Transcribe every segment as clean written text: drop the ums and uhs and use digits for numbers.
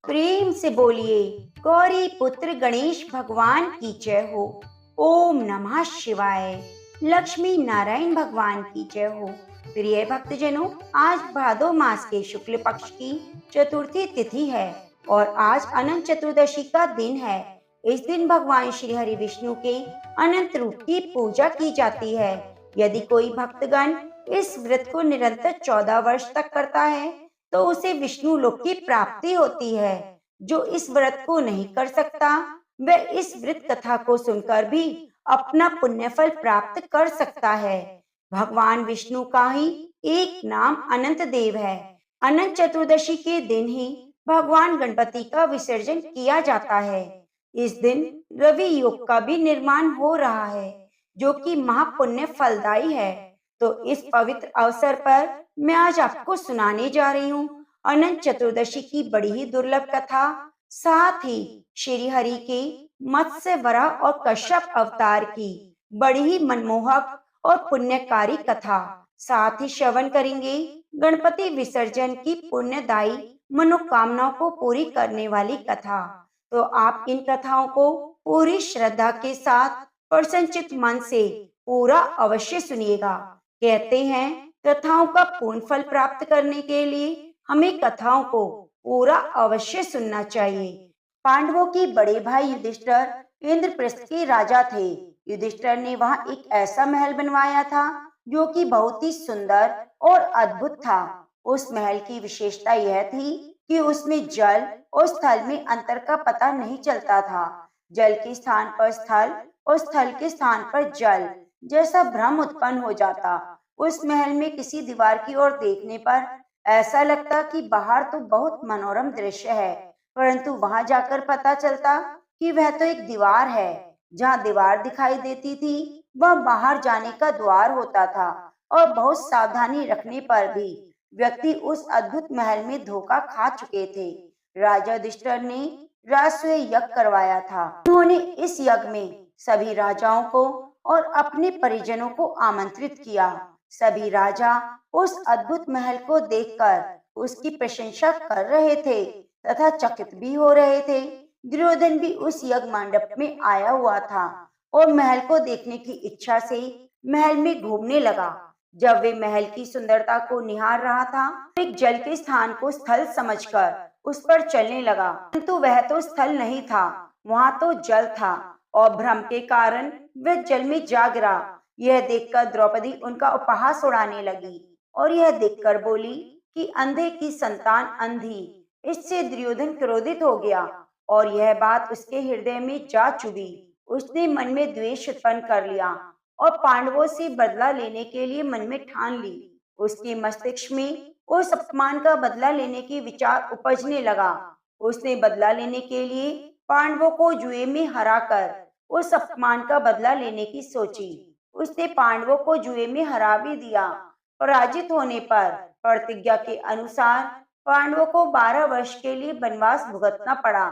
प्रेम से बोलिए गौरी पुत्र गणेश भगवान की जय हो। ओम नमः शिवाय। लक्ष्मी नारायण भगवान की जय हो। प्रिय भक्तजनों, आज भादो मास के शुक्ल पक्ष की चतुर्थी तिथि है और आज अनंत चतुर्दशी का दिन है। इस दिन भगवान श्री हरि विष्णु के अनंत रूप की पूजा की जाती है। यदि कोई भक्तगण इस व्रत को निरंतर 14 वर्ष तक करता है तो उसे विष्णु लोक की प्राप्ति होती है। जो इस व्रत को नहीं कर सकता वह इस व्रत कथा को सुनकर भी अपना पुण्य फल प्राप्त कर सकता है। भगवान विष्णु का ही एक नाम अनंत देव है। अनंत चतुर्दशी के दिन ही भगवान गणपति का विसर्जन किया जाता है। इस दिन रवि योग का भी निर्माण हो रहा है, जो कि महापुण्य फलदायी है। तो इस पवित्र अवसर पर मैं आज आपको सुनाने जा रही हूँ अनंत चतुर्दशी की बड़ी ही दुर्लभ कथा, साथ ही श्री हरि के मत्स्य वराह और कश्यप अवतार की बड़ी ही मनमोहक और पुण्यकारी कथा। साथ ही श्रवण करेंगे गणपति विसर्जन की पुण्यदायी मनोकामनाओं को पूरी करने वाली कथा। तो आप इन कथाओं को पूरी श्रद्धा के साथ प्रसन्नचित्त मन से पूरा अवश्य सुनिएगा। कहते हैं कथाओं का पूर्ण फल प्राप्त करने के लिए हमें कथाओं को पूरा अवश्य सुनना चाहिए। पांडवों के बड़े भाई युधिष्ठिर इंद्रप्रस्थ के राजा थे। युधिष्ठिर ने वहां एक ऐसा महल बनवाया था जो कि बहुत ही सुंदर और अद्भुत था। उस महल की विशेषता यह थी कि उसमें जल और स्थल में अंतर का पता नहीं चलता था। जल के स्थान पर स्थल और स्थल के स्थान पर जल जैसा भ्रम उत्पन्न हो जाता। उस महल में किसी दीवार की ओर देखने पर ऐसा लगता कि बाहर तो बहुत मनोरम दृश्य है, परंतु वहां जाकर पता चलता कि वह तो एक दीवार है। जहां दीवार दिखाई देती थी वह बाहर जाने का द्वार होता था और बहुत सावधानी रखने पर भी व्यक्ति उस अद्भुत महल में धोखा खा चुके थे। राजा युधिष्ठिर ने राजसूय यज्ञ करवाया था। उन्होंने इस यज्ञ में सभी राजाओं को और अपने परिजनों को आमंत्रित किया। सभी राजा उस अद्भुत महल को देखकर उसकी प्रशंसा कर रहे थे तथा चकित भी हो रहे थे। दुर्योधन भी उस यज्ञ मंडप में आया हुआ था और महल को देखने की इच्छा से महल में घूमने लगा। जब वे महल की सुंदरता को निहार रहा था, एक जल के स्थान को स्थल समझकर उस पर चलने लगा, किंतु वह तो स्थल नहीं था, वहां तो जल था और भ्रम के कारण वह जल में जा गिरा। यह देखकर द्रौपदी उनका उपहास उड़ाने लगी और यह देखकर बोली कि अंधे की संतान अंधी। इससे दुर्योधन क्रोधित हो गया और यह बात उसके हृदय में जा चुभी। उसने मन में द्वेष उत्पन्न कर लिया और पांडवों से बदला लेने के लिए मन में ठान ली। उसके मस्तिष्क में उस अपमान का बदला लेने की विचार उपजने लगा। उसने बदला लेने के लिए पांडवों को जुए में हराकर उस अपमान का बदला लेने की सोची। उसने पांडवों को जुए में हरा भी दिया। पराजित होने पर प्रतिज्ञा के अनुसार पांडवों को 12 वर्ष के लिए वनवास भुगतना पड़ा।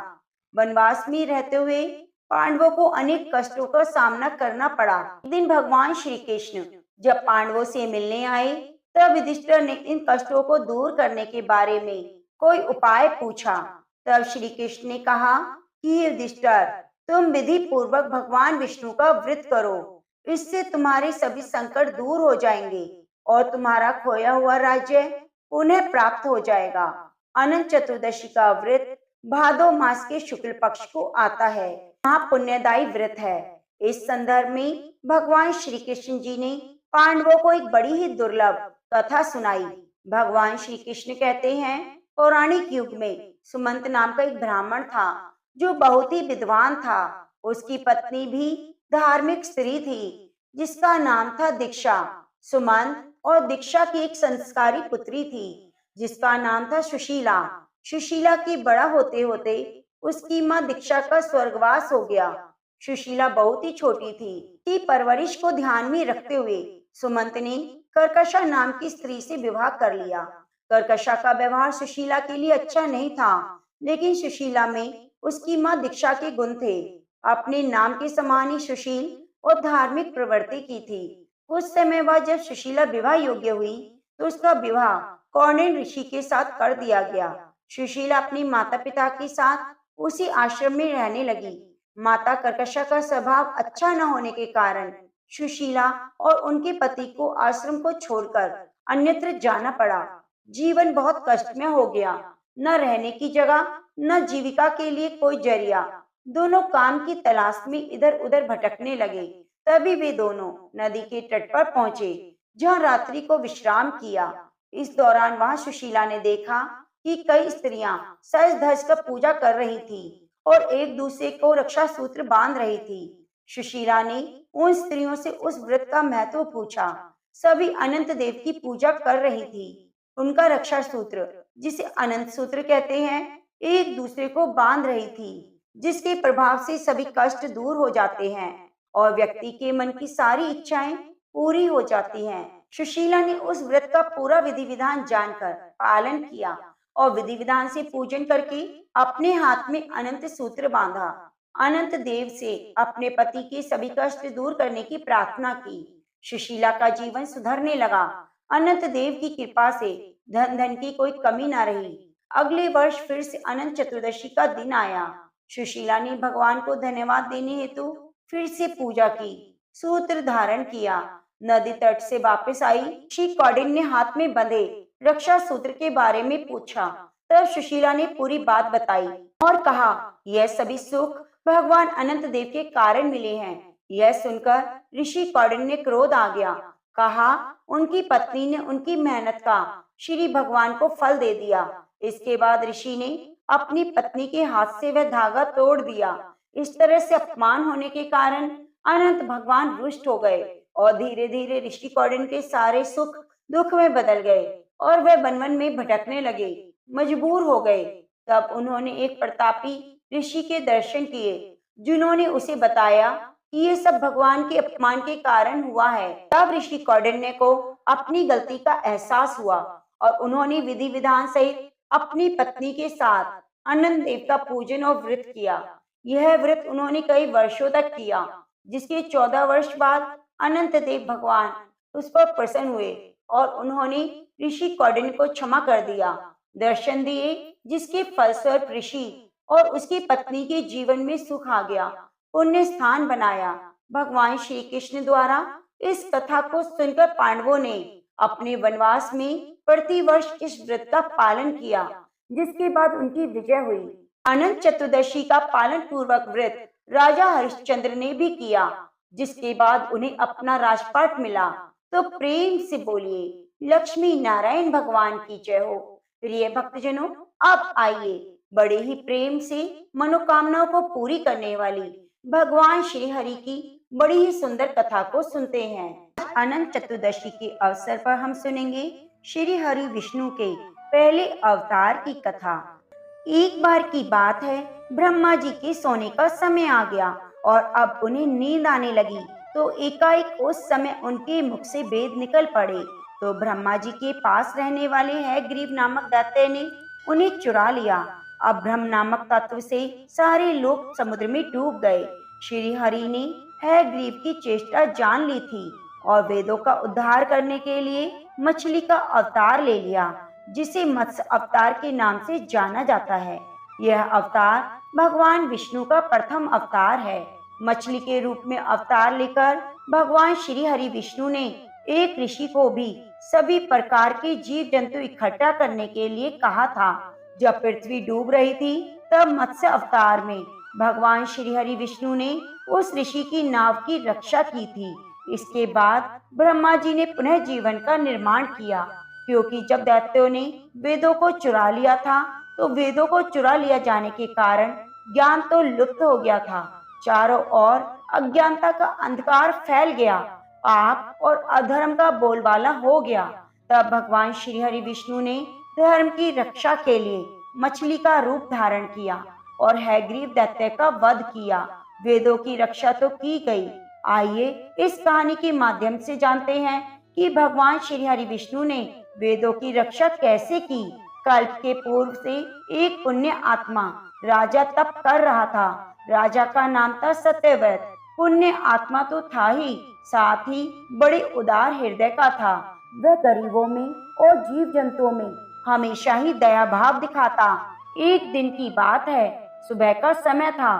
वनवास में रहते हुए पांडवों को अनेक कष्टों का सामना करना पड़ा। एक दिन भगवान श्री कृष्ण जब पांडवों से मिलने आए तब युधिष्ठिर ने इन कष्टों को दूर करने के बारे में कोई उपाय पूछा। तब श्री कृष्ण ने कहा कि युधिष्ठिर, तुम विधि पूर्वक भगवान विष्णु का व्रत करो। इससे तुम्हारे सभी संकट दूर हो जाएंगे और तुम्हारा खोया हुआ राज्य पुनः प्राप्त हो जाएगा। अनंत चतुर्दशी का व्रत भादो मास के शुक्ल पक्ष को आता है। महापुण्यदायी व्रत है। इस संदर्भ में भगवान श्री कृष्ण जी ने पांडवों को एक बड़ी ही दुर्लभ कथा सुनाई। भगवान श्री कृष्ण कहते हैं, पौराणिक युग में सुमंत नाम का एक ब्राह्मण था जो बहुत ही विद्वान था। उसकी पत्नी भी धार्मिक स्त्री थी जिसका नाम था दीक्षा। सुमंत और दीक्षा की एक संस्कारी पुत्री थी जिसका नाम था सुशीला। सुशीला के बड़ा होते होते उसकी माँ दीक्षा का स्वर्गवास हो गया। सुशीला बहुत ही छोटी थी कि परवरिश को ध्यान में रखते हुए सुमंत ने कर्कशा नाम की स्त्री से विवाह कर लिया। कर्कशा का व्यवहार सुशीला के लिए अच्छा नहीं था, लेकिन सुशीला में उसकी माँ दीक्षा के गुण थे। अपने नाम के समान ही सुशील और धार्मिक प्रवृत्ति की थी। कुछ समय बाद जब सुशीला विवाह योग्य हुई तो उसका विवाह कौंडिन्य ऋषि के साथ कर दिया गया। सुशीला अपनी माता पिता के साथ उसी आश्रम में रहने लगी। माता कर्कशा का स्वभाव अच्छा न होने के कारण सुशीला और उनके पति को आश्रम को छोड़कर अन्यत्र जाना पड़ा। जीवन बहुत कष्टमय हो गया। न रहने की जगह, न जीविका के लिए कोई जरिया। दोनों काम की तलाश में इधर उधर भटकने लगे। तभी वे दोनों नदी के तट पर पहुंचे, जहां रात्रि को विश्राम किया। इस दौरान वहां सुशीला ने देखा कि कई स्त्रियां सज धज कर पूजा कर रही थी और एक दूसरे को रक्षा सूत्र बांध रही थी। सुशीला ने उन स्त्रियों से उस व्रत का महत्व पूछा। सभी अनंत देव की पूजा कर रही थी। उनका रक्षा सूत्र, जिसे अनंत सूत्र कहते हैं, एक दूसरे को बांध रही थी, जिसके प्रभाव से सभी कष्ट दूर हो जाते हैं और व्यक्ति के मन की सारी इच्छाएं पूरी हो जाती हैं। सुशीला ने उस व्रत का पूरा विधि विधान जानकर पालन किया और विधि विधान से पूजन करके अपने हाथ में अनंत सूत्र बांधा। अनंत देव से अपने पति के सभी कष्ट दूर करने की प्रार्थना की। सुशीला का जीवन सुधरने लगा। अनंत देव की कृपा से धन की कोई कमी न रही। अगले वर्ष फिर से अनंत चतुर्दशी का दिन आया। सुशीला ने भगवान को धन्यवाद देने हेतु फिर से पूजा की, सूत्र धारण किया। नदी तट से वापस आई। श्री कौंडिन्य ने हाथ में बंधे रक्षा सूत्र के बारे में पूछा। तब सुशीला ने पूरी बात बताई और कहा, यह सभी सुख भगवान अनंत देव के कारण मिले हैं। यह सुनकर ऋषि कौंडिन्य ने क्रोध आ गया। कहा, उनकी पत्नी ने उनकी मेहनत का श्री भगवान को फल दे दिया। इसके बाद ऋषि ने अपनी पत्नी के हाथ से वह धागा तोड़ दिया। इस तरह से अपमान होने के कारण अनंत भगवान रुष्ट हो गए और धीरे धीरे ऋषि कौंडिन्य के सारे सुख दुख में बदल गए और वह वन वन में भटकने लगे, मजबूर हो गए। तब उन्होंने एक प्रतापी ऋषि के दर्शन किए, जिन्होंने उसे बताया कि ये सब भगवान के अपमान के कारण हुआ है। तब ऋषि कौंडिन्य को अपनी गलती का एहसास हुआ और उन्होंने विधि विधान सहित अपनी पत्नी के साथ अनंत देव का पूजन और व्रत किया। यह व्रत उन्होंने कई वर्षों तक किया, जिसके 14 वर्ष बाद अनंत देव भगवान उस पर प्रसन्न हुए और उन्होंने ऋषि कौंडिन्य को क्षमा कर दिया, दर्शन दिए, जिसके फलस्वरूप ऋषि और उसकी पत्नी के जीवन में सुख आ गया, पुण्य स्थान बनाया। भगवान श्री कृष्ण द्वारा इस कथा को सुनकर पांडवों ने अपने वनवास में प्रतिवर्ष इस व्रत का पालन किया, जिसके बाद उनकी विजय हुई। अनंत चतुर्दशी का पालन पूर्वक व्रत राजा हरिश्चंद्र ने भी किया, जिसके बाद उन्हें अपना राजपाट मिला। तो प्रेम से बोलिए लक्ष्मी नारायण भगवान की जय हो। प्रिय भक्तजनों, अब आइए बड़े ही प्रेम से मनोकामनाओं को पूरी करने वाली भगवान श्री हरि की बड़ी ही सुंदर कथा को सुनते हैं। अनंत चतुर्दशी के अवसर पर हम सुनेंगे श्री हरि विष्णु के पहले अवतार की कथा। एक बार की बात है, ब्रह्मा जी के सोने का समय आ गया और अब उन्हें नींद आने लगी। तो एकाएक उस समय उनके मुख से वेद निकल पड़े। तो ब्रह्मा जी के पास रहने वाले हैग्रीव नामक दैत्य ने उन्हें चुरा लिया। अब ब्रह्म नामक तत्व से सारे लोग समुद्र में डूब गए। श्री हरि ने हैग्रीव की चेष्टा जान ली थी और वेदों का उद्धार करने के लिए मछली का अवतार ले लिया, जिसे मत्स्य अवतार के नाम से जाना जाता है। यह अवतार भगवान विष्णु का प्रथम अवतार है। मछली के रूप में अवतार लेकर भगवान श्री हरि विष्णु ने एक ऋषि को भी सभी प्रकार के जीव जंतु इकट्ठा करने के लिए कहा था। जब पृथ्वी डूब रही थी, तब मत्स्य अवतार में भगवान श्री हरि विष्णु ने उस ऋषि की नाव की रक्षा की थी। इसके बाद ब्रह्मा जी ने पुनः जीवन का निर्माण किया, क्योंकि जब दैत्यों ने वेदों को चुरा लिया था, तो वेदों को चुरा लिया जाने के कारण ज्ञान तो लुप्त हो गया था। चारों ओर अज्ञानता का अंधकार फैल गया, पाप और अधर्म का बोलबाला हो गया। तब भगवान श्री हरि विष्णु ने धर्म की रक्षा के लिए मछली का रूप धारण किया और हैग्रीव दैत्य का वध किया। वेदों की रक्षा तो की गई। आइए इस कहानी के माध्यम से जानते हैं कि भगवान श्री हरि विष्णु ने वेदों की रक्षा कैसे की। कल्प के पूर्व से एक पुण्य आत्मा राजा तप कर रहा था। राजा का नाम था सत्यव्रत। पुण्य आत्मा तो था ही, साथ ही बड़े उदार हृदय का था। वह गरीबों में और जीव जंतुओं में हमेशा ही दया भाव दिखाता। एक दिन की बात है, सुबह का समय था,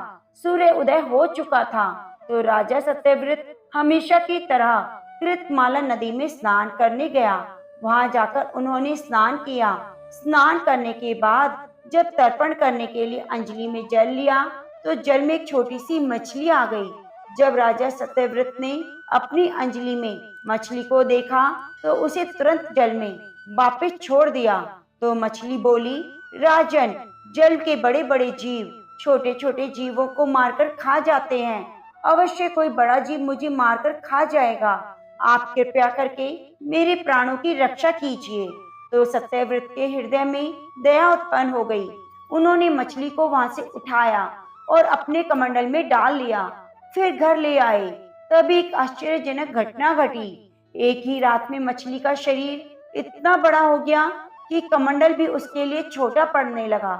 सूर्य उदय हो चुका था, तो राजा सत्यव्रत हमेशा की तरह कृतमाला नदी में स्नान करने गया। वहां जाकर उन्होंने स्नान किया। स्नान करने के बाद जब तर्पण करने के लिए अंजलि में जल लिया, तो जल में एक छोटी सी मछली आ गई। जब राजा सत्यव्रत ने अपनी अंजलि में मछली को देखा, तो उसे तुरंत जल में वापस छोड़ दिया। तो मछली बोली, राजन, जल के बड़े बड़े जीव छोटे छोटे जीवों को मारकर खा जाते हैं। अवश्य कोई बड़ा जीव मुझे मारकर खा जाएगा। आप कृपया करके मेरे प्राणों की रक्षा कीजिए। तो सत्यव्रत के हृदय में दया उत्पन्न हो गई। उन्होंने मछली को वहां से उठाया और अपने कमंडल में डाल लिया। फिर घर ले आए। तब एक आश्चर्यजनक घटना घटी। एक ही रात में मछली का शरीर इतना बड़ा हो गया कि कमंडल भी उसके लिए छोटा पड़ने लगा।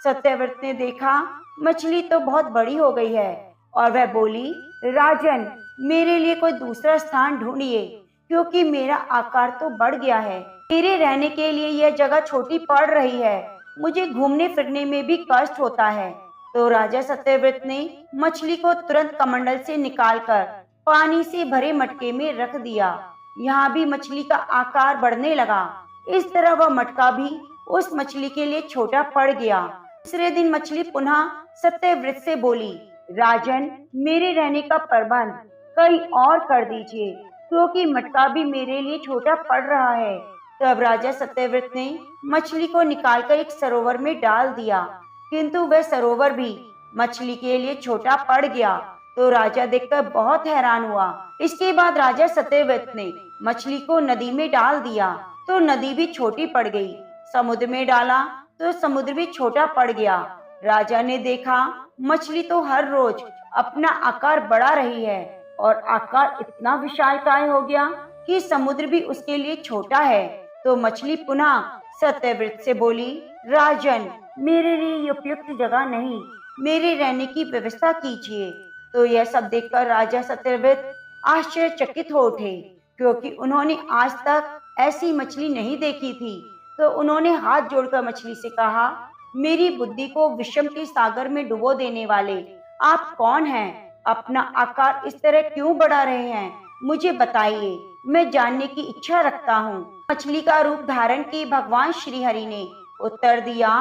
सत्यव्रत ने देखा, मछली तो बहुत बड़ी हो गई है, और वह बोली, राजन, मेरे लिए कोई दूसरा स्थान ढूंढिए, क्योंकि मेरा आकार तो बढ़ गया है। मेरे रहने के लिए यह जगह छोटी पड़ रही है। मुझे घूमने फिरने में भी कष्ट होता है। तो राजा सत्यव्रत ने मछली को तुरंत कमंडल से निकालकर पानी से भरे मटके में रख दिया। यहाँ भी मछली का आकार बढ़ने लगा। इस तरह वह मटका भी उस मछली के लिए छोटा पड़ गया। दूसरे दिन मछली पुनः सत्यव्रत से बोली, राजन, मेरे रहने का प्रबंध कहीं और कर दीजिए, क्योंकि मटका भी मेरे लिए छोटा पड़ रहा है। तब राजा सत्यव्रत ने मछली को निकालकर एक सरोवर में डाल दिया, किंतु वह सरोवर भी मछली के लिए छोटा पड़ गया। तो राजा देखकर बहुत हैरान हुआ। इसके बाद राजा सत्यव्रत ने मछली को नदी में डाल दिया, तो नदी भी छोटी पड़ गई। समुद्र में डाला तो समुद्र भी छोटा पड़ गया। राजा ने देखा, मछली तो हर रोज अपना आकार बढ़ा रही है, और आकार इतना विशालकाय हो गया कि समुद्र भी उसके लिए छोटा है। तो मछली पुनः सत्यव्रत से बोली, राजन, मेरे लिए ये उपयुक्त जगह नहीं, मेरे रहने की व्यवस्था कीजिए। तो यह सब देखकर राजा सत्यव्रत आश्चर्यचकित हो उठे, क्योंकि उन्होंने आज तक ऐसी मछली नहीं देखी थी। तो उन्होंने हाथ जोड़कर मछली से कहा, मेरी बुद्धि को विषम के सागर में डुबो देने वाले आप कौन हैं? अपना आकार इस तरह क्यों बढ़ा रहे हैं? मुझे बताइए, मैं जानने की इच्छा रखता हूँ। मछली का रूप धारण किए भगवान श्री हरि ने उत्तर दिया,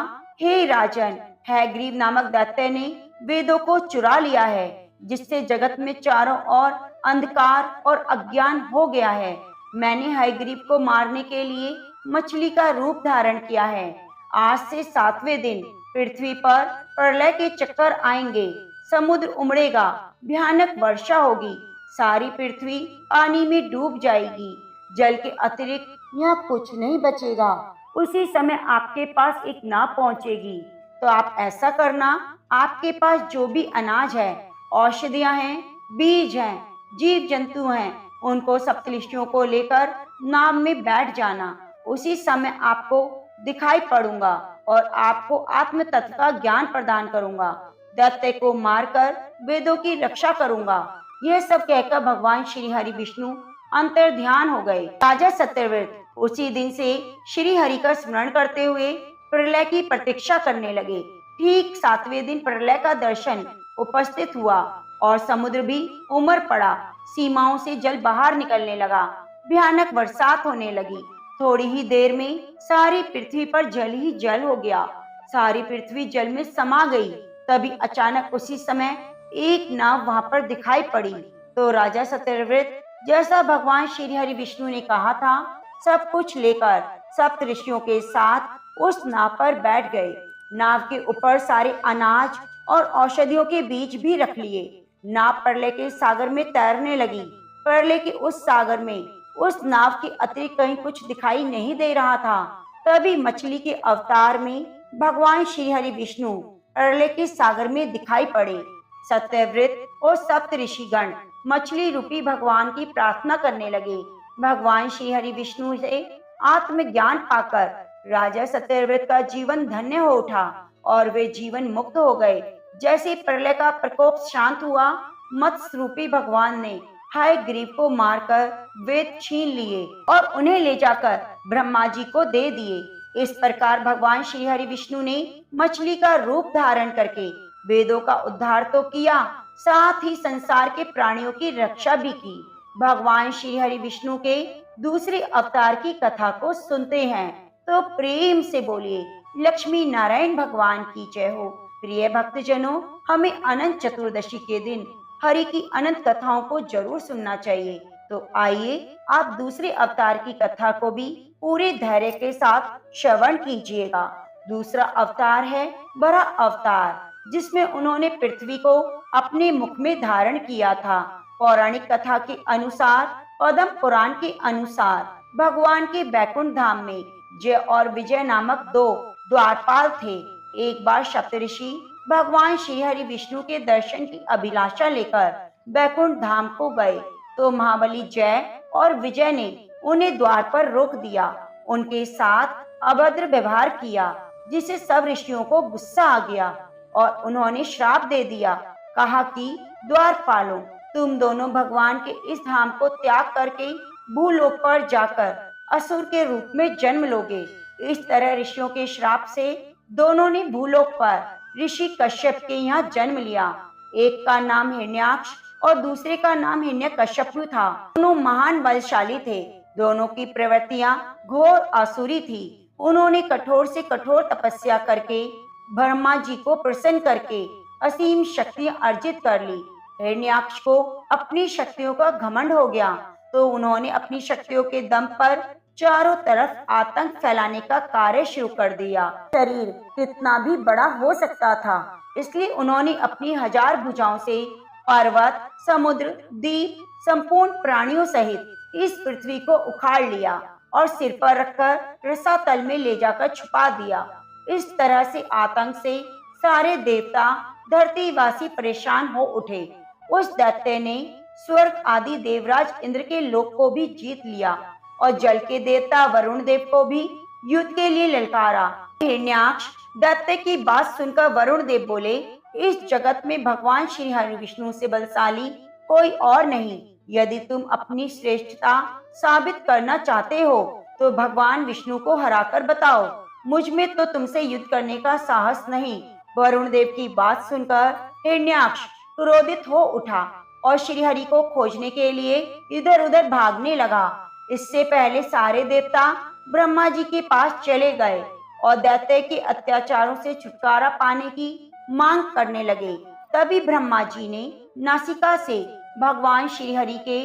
हे राजन, हैग्रीव नामक दैत्य ने वेदों को चुरा लिया है, जिससे जगत में चारों ओर अंधकार और अज्ञान हो गया है। मैंने हैग्रीव को मारने के लिए मछली का रूप धारण किया है। आज से 7वें दिन पृथ्वी पर प्रलय के चक्कर आएंगे, समुद्र उमड़ेगा, भयानक वर्षा होगी, सारी पृथ्वी पानी में डूब जाएगी, जल के अतिरिक्त यहाँ कुछ नहीं बचेगा। उसी समय आपके पास एक नाव पहुँचेगी। तो आप ऐसा करना, आपके पास जो भी अनाज है, औषधियाँ हैं, बीज हैं, जीव जंतु हैं, उनको सप्तऋषियों को लेकर नाव में बैठ जाना। उसी समय आपको दिखाई पड़ूंगा और आपको आत्म तत्व का ज्ञान प्रदान करूंगा। दैत्य को मारकर वेदों की रक्षा करूंगा। यह सब कहकर भगवान श्री हरि विष्णु अंतर ध्यान हो गए। राजा सत्यव्रत उसी दिन से श्री हरि का स्मरण करते हुए प्रलय की प्रतीक्षा करने लगे। ठीक 7वें दिन प्रलय का दर्शन उपस्थित हुआ और समुद्र भी उमड़ पड़ा। सीमाओं से जल बाहर निकलने लगा। भयानक बरसात होने लगी। थोड़ी ही देर में सारी पृथ्वी पर जल ही जल हो गया। सारी पृथ्वी जल में समा गई। तभी अचानक उसी समय एक नाव वहां पर दिखाई पड़ी। तो राजा सत्यव्रत, जैसा भगवान श्री हरि विष्णु ने कहा था, सब कुछ लेकर सप्तऋषियों के साथ उस नाव पर बैठ गए। नाव के ऊपर सारे अनाज और औषधियों के बीज भी रख लिए। नाव प्रलय के सागर में तैरने लगी। प्रलय के उस सागर में उस नाव के अतिरिक्त कहीं कुछ दिखाई नहीं दे रहा था। तभी मछली के अवतार में भगवान श्री हरि विष्णु प्रलय के सागर में दिखाई पड़े। सत्यव्रत और सप्तऋषिगण मछली रूपी भगवान की प्रार्थना करने लगे। भगवान श्री हरि विष्णु से आत्मज्ञान पाकर राजा सत्यव्रत का जीवन धन्य हो उठा और वे जीवन मुक्त हो गए। जैसे प्रलय का प्रकोप शांत हुआ, मत्स्य रूपी भगवान ने हयग्रीव को मारकर वेद छीन लिए और उन्हें ले जाकर ब्रह्मा जी को दे दिए। इस प्रकार भगवान श्री हरि विष्णु ने मछली का रूप धारण करके वेदों का उद्धार तो किया, साथ ही संसार के प्राणियों की रक्षा भी की। भगवान श्री हरि विष्णु के दूसरे अवतार की कथा को सुनते हैं तो प्रेम से बोलिए, लक्ष्मी नारायण भगवान की जय हो। प्रिय भक्तजनों, हमें अनंत चतुर्दशी के दिन हरि की अनंत कथाओं को जरूर सुनना चाहिए। तो आइए आप दूसरे अवतार की कथा को भी पूरे धैर्य के साथ श्रवण कीजिएगा। दूसरा अवतार है बराह अवतार, जिसमें उन्होंने पृथ्वी को अपने मुख में धारण किया था। पौराणिक कथा के अनुसार, पद्म पुराण के अनुसार, भगवान के बैकुंठ धाम में जय और विजय नामक दो द्वारपाल थे। एक बार सप्तऋषि भगवान श्री हरि विष्णु के दर्शन की अभिलाषा लेकर बैकुंठ धाम को गए तो महाबली जय और विजय ने उन्हें द्वार पर रोक दिया, उनके साथ अभद्र व्यवहार किया, जिसे सब ऋषियों को गुस्सा आ गया और उन्होंने श्राप दे दिया। कहा कि द्वारपालों, तुम दोनों भगवान के इस धाम को त्याग करके भूलोक पर जाकर असुर के रूप में जन्म लोगे। इस तरह ऋषियों के श्राप से दोनों ने भूलोक पर ऋषि कश्यप के यहाँ जन्म लिया। एक का नाम हिरण्याक्ष और दूसरे का नाम हिरण्यकश्यप था। दोनों महान बलशाली थे। दोनों की प्रवृत्तियां घोर आसुरी थी। उन्होंने कठोर से कठोर तपस्या करके ब्रह्मा जी को प्रसन्न करके असीम शक्तियां अर्जित कर ली। हिरण्याक्ष को अपनी शक्तियों का घमंड हो गया तो उन्होंने अपनी शक्तियों के दम पर चारों तरफ आतंक फैलाने का कार्य शुरू कर दिया। शरीर कितना भी बड़ा हो सकता था, इसलिए उन्होंने अपनी 1000 भुजाओं से पर्वत, समुद्र, द्वीप, संपूर्ण प्राणियों सहित इस पृथ्वी को उखाड़ लिया और सिर पर रखकर रसातल में ले जाकर छुपा दिया। इस तरह से आतंक से सारे देवता धरतीवासी परेशान हो उठे। उस दैत्य ने स्वर्ग आदि देवराज इंद्र के लोक को भी जीत लिया और जल के देवता वरुण देव को भी युद्ध के लिए ललकारा। हिरण्याक्ष दैत्य की बात सुनकर वरुण देव बोले, इस जगत में भगवान श्री हरि विष्णु से बलशाली कोई और नहीं। यदि तुम अपनी श्रेष्ठता साबित करना चाहते हो तो भगवान विष्णु को हराकर बताओ। मुझ में तो तुमसे युद्ध करने का साहस नहीं। वरुण देव की बात सुनकर हिरण्याक्ष क्रोधित हो उठा और श्री हरि को खोजने के लिए इधर उधर भागने लगा। इससे पहले सारे देवता ब्रह्मा जी के पास चले गए और दैत्य के अत्याचारों से छुटकारा पाने की मांग करने लगे। तभी ब्रह्मा जी ने नासिका से भगवान श्री हरि के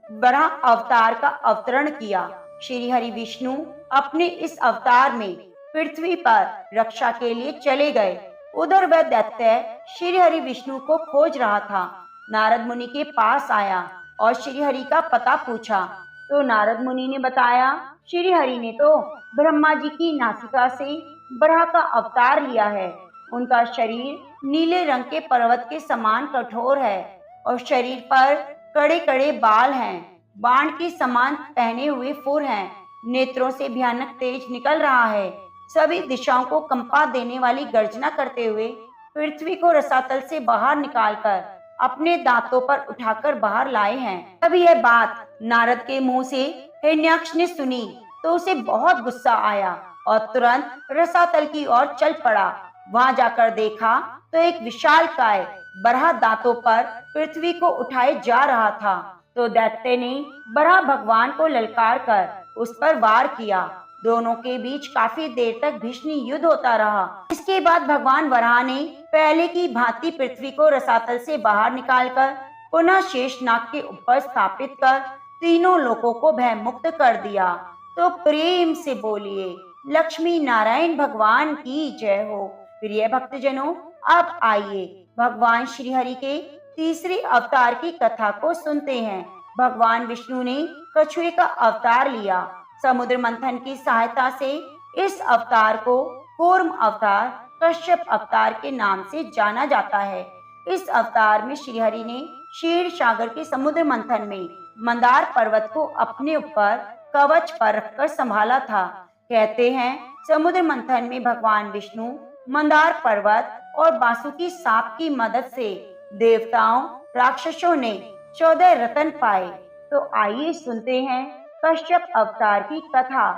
बराह अवतार का अवतरण किया। श्री हरि विष्णु अपने इस अवतार में पृथ्वी पर रक्षा के लिए चले गए। उधर वह दैत्य श्री हरि विष्णु को खोज रहा था। नारद मुनि के पास आया और श्री हरि का पता पूछा तो नारद मुनि ने बताया, श्री हरि ने तो ब्रह्मा जी की नासिका से बराह का अवतार लिया है। उनका शरीर नीले रंग के पर्वत के समान कठोर है और शरीर पर कड़े कड़े बाल हैं। बाण के समान पहने हुए फुर हैं। नेत्रों से भयानक तेज निकल रहा है। सभी दिशाओं को कंपा देने वाली गर्जना करते हुए पृथ्वी को रसातल से बाहर निकालकर अपने दांतों पर उठाकर बाहर लाए हैं। तभी यह बात नारद के मुंह से हिरण्याक्ष ने सुनी तो उसे बहुत गुस्सा आया और तुरंत रसातल की ओर चल पड़ा। वहां जाकर देखा तो एक विशाल काय बराह दांतों पर पृथ्वी को उठाए जा रहा था। तो दैत्य ने बराह भगवान को ललकार कर उस पर वार किया। दोनों के बीच काफी देर तक भीषण युद्ध होता रहा। इसके बाद भगवान वराह ने पहले की भांति पृथ्वी को रसातल से बाहर निकालकर पुनः शेषनाग के ऊपर स्थापित कर तीनों लोकों को भयमुक्त कर दिया। तो प्रेम से बोलिए, लक्ष्मी नारायण भगवान की जय हो। प्रिय भक्तजनों, अब आइए भगवान श्री हरि के तीसरे अवतार की कथा को सुनते हैं। भगवान विष्णु ने कछुए का अवतार लिया। समुद्र मंथन की सहायता से इस अवतार को कूर्म अवतार, कश्यप अवतार के नाम से जाना जाता है। इस अवतार में श्री हरि ने क्षीर सागर के समुद्र मंथन में मंदार पर्वत को अपने ऊपर कवच पर रखकर संभाला था। कहते हैं समुद्र मंथन में भगवान विष्णु मंदार पर्वत और बासुकी सांप की मदद से देवताओं राक्षसों ने 14 रत्न पाए। तो आइए सुनते हैं कश्यप अवतार की कथा।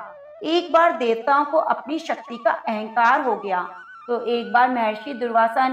एक बार देवताओं को अपनी शक्ति का अहंकार हो गया। तो एक बार महर्षि दुर्वासा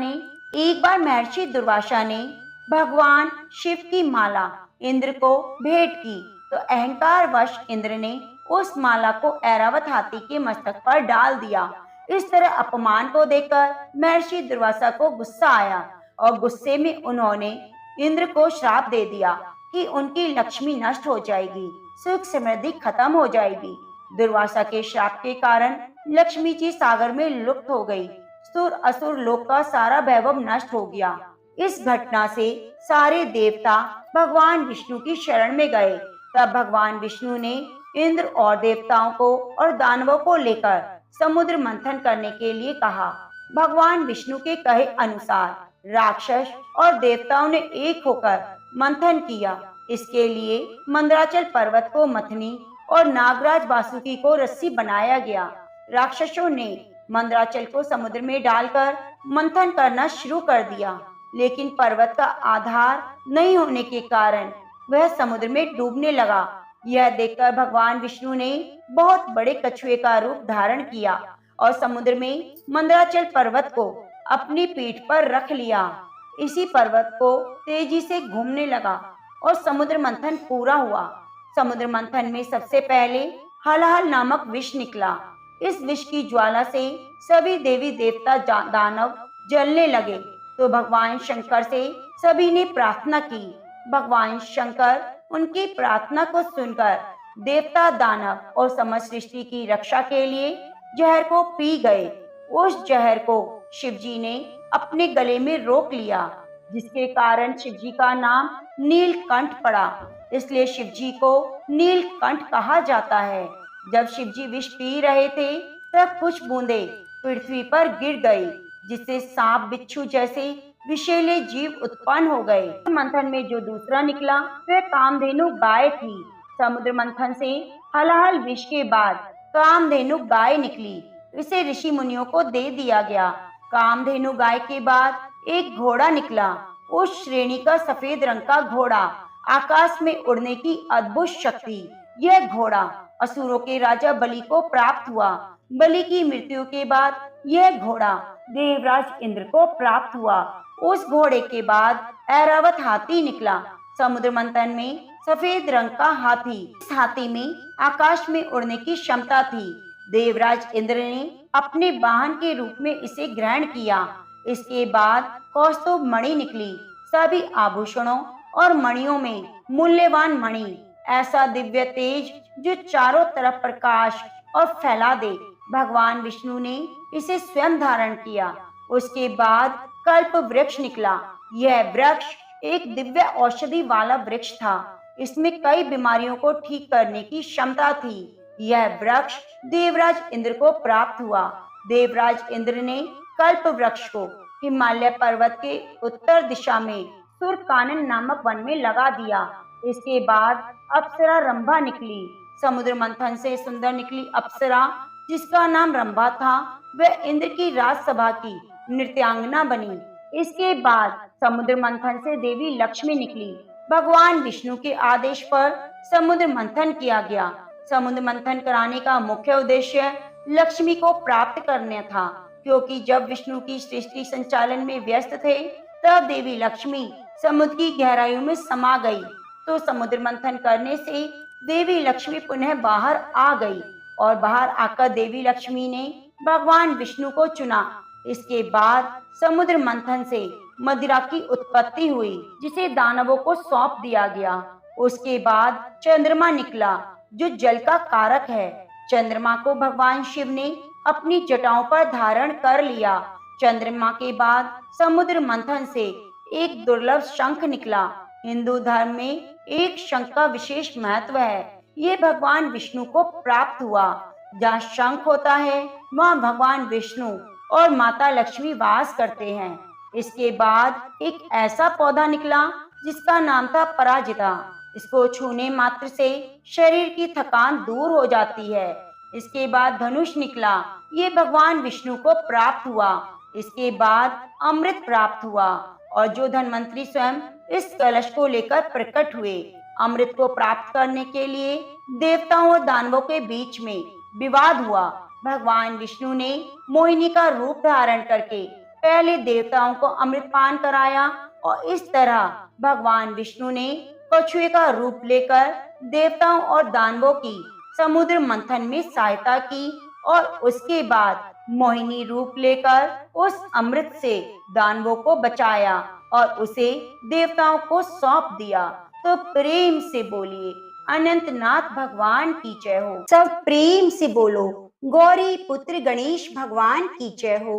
ने भगवान शिव की माला इंद्र को भेंट की। तो अहंकार वश इंद्र ने उस माला को ऐरावत हाथी के मस्तक पर डाल दिया। इस तरह अपमान को देखकर महर्षि दुर्वासा को गुस्सा आया और गुस्से में उन्होंने इंद्र को श्राप दे दिया कि उनकी लक्ष्मी नष्ट हो जाएगी, सुख समृद्धि खत्म हो जाएगी। दुर्वासा के श्राप के कारण लक्ष्मी जी सागर में लुप्त हो गई। सुर असुर लोक का सारा वैभव नष्ट हो गया। इस घटना से सारे देवता भगवान विष्णु की शरण में गए। तब भगवान विष्णु ने इंद्र और देवताओं को और दानवों को लेकर समुद्र मंथन करने के लिए कहा। भगवान विष्णु के कहे अनुसार राक्षस और देवताओं ने एक होकर मंथन किया। इसके लिए मंदराचल पर्वत को मथनी और नागराज वासुकी को रस्सी बनाया गया। राक्षसों ने मंदराचल को समुद्र में डालकर मंथन करना शुरू कर दिया, लेकिन पर्वत का आधार नहीं होने के कारण वह समुद्र में डूबने लगा। यह देखकर भगवान विष्णु ने बहुत बड़े कछुए का रूप धारण किया और समुद्र में मंदराचल पर्वत को अपनी पीठ पर रख लिया। इसी पर्वत को तेजी से घूमने लगा और समुद्र मंथन पूरा हुआ। समुद्र मंथन में सबसे पहले हलाहल नामक विष निकला। इस विष की ज्वाला से सभी देवी देवता दानव जलने लगे। तो भगवान शंकर से सभी ने प्रार्थना की। भगवान शंकर उनकी प्रार्थना को सुनकर देवता दानव और समस्त सृष्टि की रक्षा के लिए जहर को पी गए। उस जहर को शिवजी ने अपने गले में रोक लिया, जिसके कारण शिवजी का नाम नीलकंठ पड़ा। इसलिए शिवजी को नीलकंठ कहा जाता है। जब शिवजी विष पी रहे थे तब कुछ बूंदें पृथ्वी पर गिर गई, जिससे सांप बिच्छू जैसे विषैले जीव उत्पन्न हो गए। मंथन में जो दूसरा निकला वह कामधेनु गाय थी। समुद्र मंथन से हलाहल विष के बाद कामधेनु गाय निकली। इसे ऋषि मुनियों को दे दिया गया। कामधेनु गाय के बाद एक घोड़ा निकला। उस श्रेणी का सफेद रंग का घोड़ा, आकाश में उड़ने की अद्भुत शक्ति। यह घोड़ा असुरों के राजा बलि को प्राप्त हुआ। बलि की मृत्यु के बाद यह घोड़ा देवराज इंद्र को प्राप्त हुआ। उस घोड़े के बाद ऐरावत हाथी निकला। समुद्र मंथन में सफेद रंग का हाथी। इस हाथी में आकाश में उड़ने की क्षमता थी। देवराज इंद्र ने अपने वाहन के रूप में इसे ग्रहण किया। इसके बाद कौस्तुभ मणि निकली। सभी आभूषणों और मणियों में मूल्यवान मणि, ऐसा दिव्य तेज जो चारों तरफ प्रकाश और फैला दे। भगवान विष्णु ने इसे स्वयं धारण किया। उसके बाद कल्प वृक्ष निकला। यह वृक्ष एक दिव्य औषधि वाला वृक्ष था। इसमें कई बीमारियों को ठीक करने की क्षमता थी। यह वृक्ष देवराज इंद्र को प्राप्त हुआ। देवराज इंद्र ने कल्प वृक्ष को हिमालय पर्वत के उत्तर दिशा में सुरकानन नामक वन में लगा दिया। इसके बाद अप्सरा रंभा निकली। समुद्र मंथन से सुंदर निकली अप्सरा, जिसका नाम रंभा था, वह इंद्र की राजसभा की नृत्यांगना बनी। इसके बाद समुद्र मंथन से देवी लक्ष्मी निकली। भगवान विष्णु के आदेश पर समुद्र मंथन किया गया। समुद्र मंथन कराने का मुख्य उद्देश्य लक्ष्मी को प्राप्त करना था, क्योंकि जब विष्णु की सृष्टि संचालन में व्यस्त थे तब देवी लक्ष्मी समुद्र की गहराइयों में समा गई। तो समुद्र मंथन करने से देवी लक्ष्मी पुनः बाहर आ गई और बाहर आकर देवी लक्ष्मी ने भगवान विष्णु को चुना। इसके बाद समुद्र मंथन से मदिरा की उत्पत्ति हुई, जिसे दानवों को सौंप दिया गया। उसके बाद चंद्रमा निकला, जो जल का कारक है। चंद्रमा को भगवान शिव ने अपनी जटाओं पर धारण कर लिया। चंद्रमा के बाद समुद्र मंथन से एक दुर्लभ शंख निकला। हिंदू धर्म में एक शंख का विशेष महत्व है। ये भगवान विष्णु को प्राप्त हुआ। जहाँ शंख होता है वहाँ भगवान विष्णु और माता लक्ष्मी वास करते हैं। इसके बाद एक ऐसा पौधा निकला जिसका नाम था पराजिता। इसको छूने मात्र से शरीर की थकान दूर हो जाती है। इसके बाद धनुष निकला। ये भगवान विष्णु को प्राप्त हुआ। इसके बाद अमृत प्राप्त हुआ और जो धनवंतरी स्वयं इस कलश को लेकर प्रकट हुए। अमृत को प्राप्त करने के लिए देवताओं और दानवों के बीच में विवाद हुआ। भगवान विष्णु ने मोहिनी का रूप धारण करके पहले देवताओं को अमृतपान कराया और इस तरह भगवान विष्णु ने कछुए का रूप लेकर देवताओं और दानवों की समुद्र मंथन में सहायता की और उसके बाद मोहिनी रूप लेकर उस अमृत से दानवों को बचाया और उसे देवताओं को सौंप दिया। तो प्रेम से बोलिए अनंतनाथ भगवान की जय हो। सब प्रेम से बोलो गौरी पुत्र गणेश भगवान की जय हो।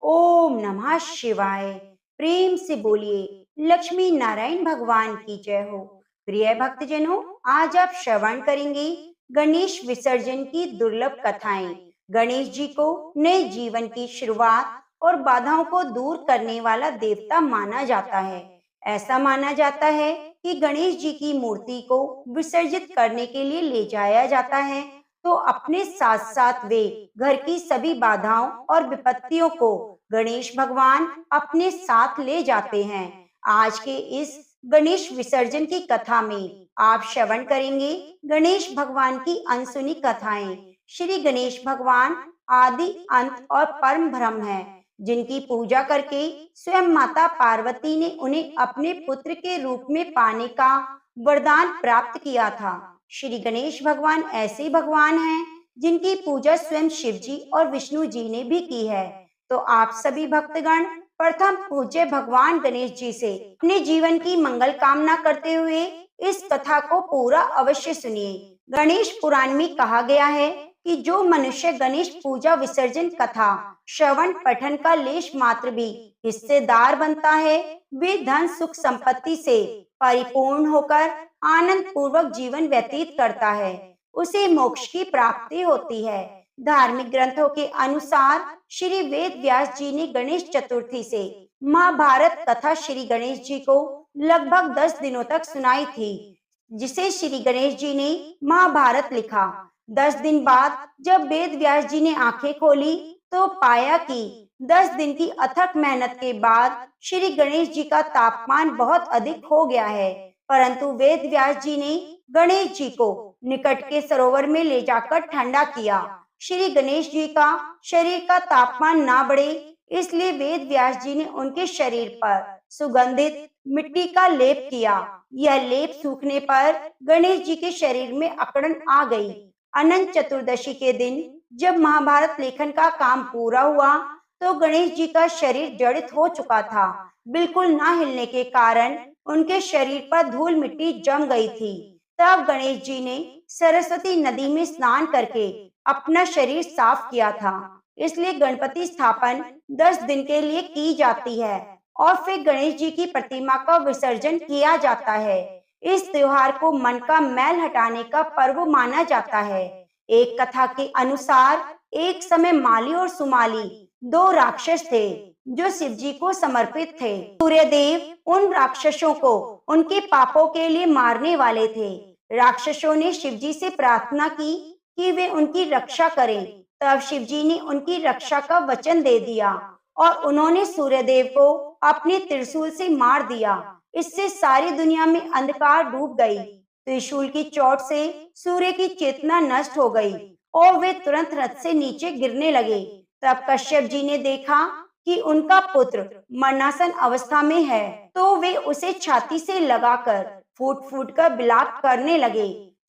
ओम नमः शिवाय। प्रेम से बोलिए लक्ष्मी नारायण भगवान की जय हो। प्रिय भक्तजनों, आज आप श्रवण करेंगे गणेश विसर्जन की दुर्लभ कथाएं। गणेश जी को नए जीवन की शुरुआत और बाधाओं को दूर करने वाला देवता माना जाता है। ऐसा माना जाता है कि गणेश जी की मूर्ति को विसर्जित करने के लिए ले जाया जाता है तो अपने साथ साथ वे घर की सभी बाधाओं और विपत्तियों को गणेश भगवान अपने साथ ले जाते हैं। आज के इस गणेश विसर्जन की कथा में आप श्रवण करेंगे गणेश भगवान की अनसुनी कथाएं। श्री गणेश भगवान आदि अंत और परम ब्रह्म है, जिनकी पूजा करके स्वयं माता पार्वती ने उन्हें अपने पुत्र के रूप में पाने का वरदान प्राप्त किया था। श्री गणेश भगवान ऐसे भगवान हैं जिनकी पूजा स्वयं शिव जी और विष्णु जी ने भी की है। तो आप सभी भक्तगण प्रथम पूज्य भगवान गणेश जी से अपने जीवन की मंगल कामना करते हुए इस कथा को पूरा अवश्य सुनिए। गणेश पुराण में कहा गया है कि जो मनुष्य गणेश पूजा विसर्जन कथा श्रवण पठन का लेश मात्र भी हिस्सेदार बनता है, वे धन सुख संपत्ति से परिपूर्ण होकर आनंद पूर्वक जीवन व्यतीत करता है, उसे मोक्ष की प्राप्ति होती है। धार्मिक ग्रंथों के अनुसार श्री वेद व्यास जी ने गणेश चतुर्थी से महाभारत कथा श्री गणेश जी को लगभग 10 दिनों तक सुनाई थी, जिसे श्री गणेश जी ने महाभारत लिखा। 10 दिन बाद जब वेद व्यास जी ने आंखें खोली तो पाया कि 10 दिन की अथक मेहनत के बाद श्री गणेश जी का तापमान बहुत अधिक हो गया है, परंतु वेद व्यास जी ने गणेश जी को निकट के सरोवर में ले जाकर ठंडा किया। श्री गणेश जी का शरीर का तापमान ना बढ़े, इसलिए वेद व्यास जी ने उनके शरीर पर सुगंधित मिट्टी का लेप किया। यह लेप सूखने पर गणेश जी के शरीर में अकड़न आ गई। अनंत चतुर्दशी के दिन जब महाभारत लेखन का काम पूरा हुआ तो गणेश जी का शरीर जड़ित हो चुका था। बिल्कुल ना हिलने के कारण उनके शरीर पर धूल मिट्टी जम गई थी। तब गणेश जी ने सरस्वती नदी में स्नान करके अपना शरीर साफ किया था। इसलिए गणपति स्थापन 10 दिन के लिए की जाती है और फिर गणेश जी की प्रतिमा का विसर्जन किया जाता है। इस त्योहार को मन का मैल हटाने का पर्व माना जाता है। एक कथा के अनुसार एक समय माली और सुमाली 2 राक्षस थे जो शिव जी को समर्पित थे। सूर्यदेव उन राक्षसों को उनके पापों के लिए मारने वाले थे। राक्षसों ने शिव जी से प्रार्थना की कि वे उनकी रक्षा करें। तब शिव जी ने उनकी रक्षा का वचन दे दिया और उन्होंने सूर्यदेव को अपने त्रिशूल से मार दिया। इससे सारी दुनिया में अंधकार डूब गई। त्रिशूल की चोट से सूर्य की चेतना नष्ट हो गई और वे तुरंत रथ से नीचे गिरने लगे। तब कश्यप जी ने देखा कि उनका पुत्र मरणासन अवस्था में है, तो वे उसे छाती से लगाकर फूट फूट कर विलाप करने लगे।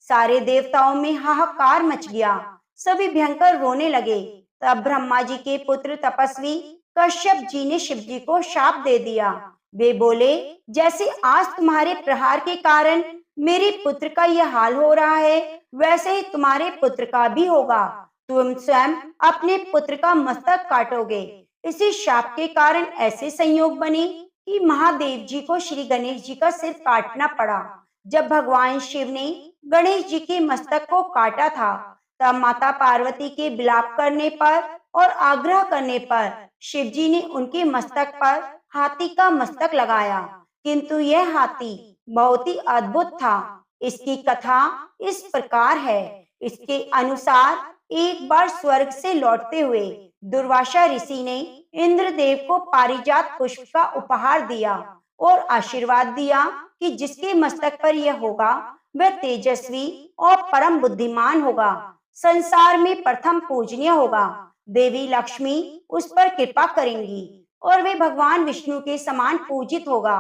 सारे देवताओं में हाहाकार मच गया, सभी भयंकर रोने लगे। तब ब्रह्मा जी के पुत्र तपस्वी कश्यप जी ने शिव जी को शाप दे दिया। वे बोले, जैसे आज तुम्हारे प्रहार के कारण मेरे पुत्र का यह हाल हो रहा है, वैसे ही तुम्हारे पुत्र का भी होगा। तुम स्वयं अपने पुत्र का मस्तक काटोगे। इसी शाप के कारण ऐसे संयोग बने कि महादेव जी को श्री गणेश जी का सिर काटना पड़ा। जब भगवान शिव ने गणेश जी के मस्तक को काटा था, तब माता पार्वती के विलाप करने पर और आग्रह करने पर शिव जी ने उनके मस्तक पर हाथी का मस्तक लगाया, किंतु यह हाथी बहुत ही अद्भुत था। इसकी कथा इस प्रकार है। इसके अनुसार एक बार स्वर्ग से लौटते हुए दुर्वासा ऋषि ने इंद्रदेव को पारिजात पुष्प का उपहार दिया और आशीर्वाद दिया कि जिसके मस्तक पर यह होगा वह तेजस्वी और परम बुद्धिमान होगा। संसार में प्रथम पूजनीय होगा। देवी लक्ष्मी उस पर कृपा करेंगी और वे भगवान विष्णु के समान पूजित होगा।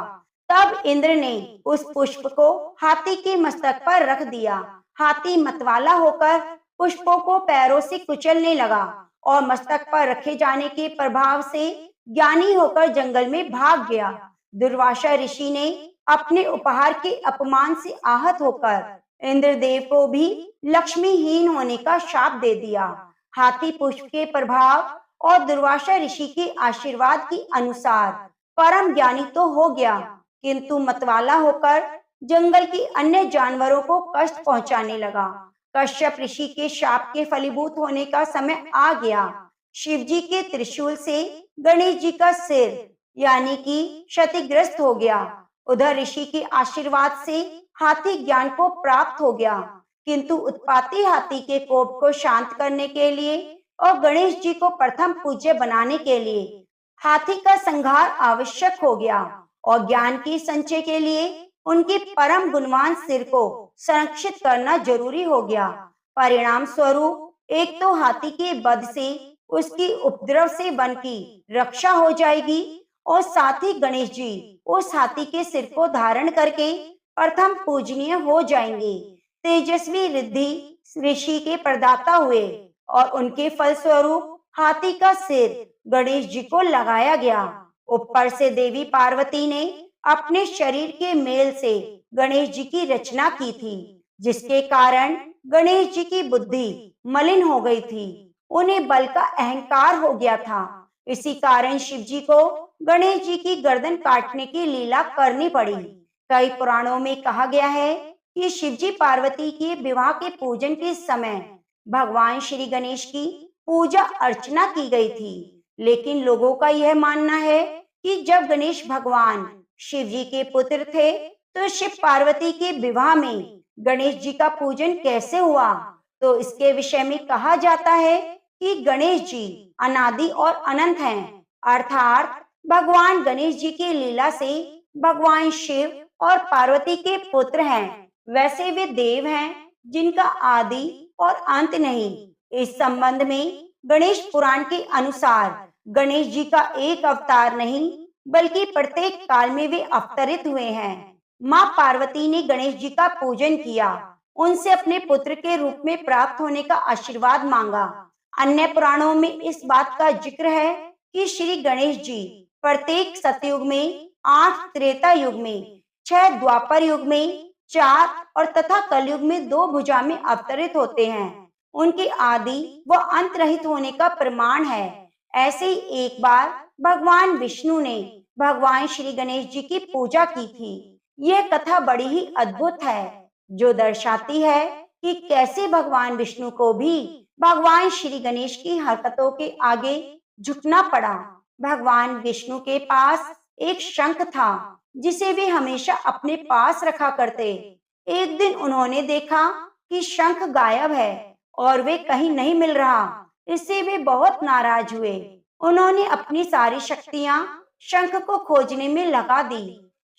तब इंद्र ने उस पुष्प को हाथी के मस्तक पर रख दिया। हाथी मतवाला होकर पुष्पों को पैरों से कुचलने लगा और मस्तक पर रखे जाने के प्रभाव से ज्ञानी होकर जंगल में भाग गया। दुर्वासा ऋषि ने अपने उपहार के अपमान से आहत होकर इंद्रदेव को भी लक्ष्मीहीन होने का शाप दे दिया। हाथी पुष्प के प्रभाव और दुर्वासा ऋषि के आशीर्वाद के अनुसार परम ज्ञानी तो हो गया, किंतु मतवाला होकर जंगल के अन्य जानवरों को कष्ट पहुंचाने लगा। कश्यप ऋषि के शाप के फलीभूत होने का समय आ गया। शिव जी के त्रिशूल से गणेश जी का सिर यानी कि क्षतिग्रस्त हो गया। उधर ऋषि के आशीर्वाद से हाथी ज्ञान को प्राप्त हो गया, किंतु उत्पाती हाथी के कोप को शांत करने के लिए और गणेश जी को प्रथम पूज्य बनाने के लिए हाथी का संहार आवश्यक हो गया और ज्ञान की संचय के लिए उनके परम गुणवान सिर को संरक्षित करना जरूरी हो गया। परिणाम स्वरूप एक तो हाथी के वध से उसकी उपद्रव से वन की रक्षा हो जाएगी और साथ ही गणेश जी उस हाथी के सिर को धारण करके प्रथम पूजनीय हो जाएंगे। तेजस्वी रिद्धि ऋषि के प्रदाता हुए और उनके फल स्वरूप हाथी का सिर गणेश जी को लगाया गया। ऊपर से देवी पार्वती ने अपने शरीर के मेल से गणेश जी की रचना की थी, जिसके कारण गणेश जी की बुद्धि मलिन हो गई थी। उन्हें बल का अहंकार हो गया था। इसी कारण शिव जी को गणेश जी की गर्दन काटने की लीला करनी पड़ी। कई पुराणों में कहा गया है कि शिव जी पार्वती के विवाह के पूजन के समय भगवान श्री गणेश की पूजा अर्चना की गई थी। लेकिन लोगों का यह मानना है कि जब गणेश भगवान शिव जी के पुत्र थे तो शिव पार्वती के विवाह में गणेश जी का पूजन कैसे हुआ। तो इसके विषय में कहा जाता है कि गणेश जी अनादि और अनंत हैं, अर्थात भगवान गणेश जी की लीला से भगवान शिव और पार्वती के पुत्र हैं। वैसे वे देव हैं जिनका आदि और अंत नहीं। इस संबंध में गणेश पुराण के अनुसार गणेश जी का एक अवतार नहीं बल्कि प्रत्येक काल में वे अवतरित हुए हैं। माँ पार्वती ने गणेश जी का पूजन किया, उनसे अपने पुत्र के रूप में प्राप्त होने का आशीर्वाद मांगा। अन्य पुराणों में इस बात का जिक्र है कि श्री गणेश जी प्रत्येक सतयुग में, 8 त्रेता युग में, 6 द्वापर युग में, 4 और तथा कलयुग में 2 भुजा में अवतरित होते हैं। उनके आदि व अंत रहित होने का प्रमाण है। ऐसे ही एक बार भगवान विष्णु ने भगवान श्री गणेश जी की पूजा की थी। यह कथा बड़ी ही अद्भुत है, जो दर्शाती है कि कैसे भगवान विष्णु को भी भगवान श्री गणेश की हरकतों के आगे झुकना पड़ा। भगवान विष्णु के पास एक शंख था, जिसे वे हमेशा अपने पास रखा करते। एक दिन उन्होंने देखा कि शंख गायब है और वे कहीं नहीं मिल रहा। इससे वे बहुत नाराज हुए। उन्होंने अपनी सारी शक्तियां शंख को खोजने में लगा दी।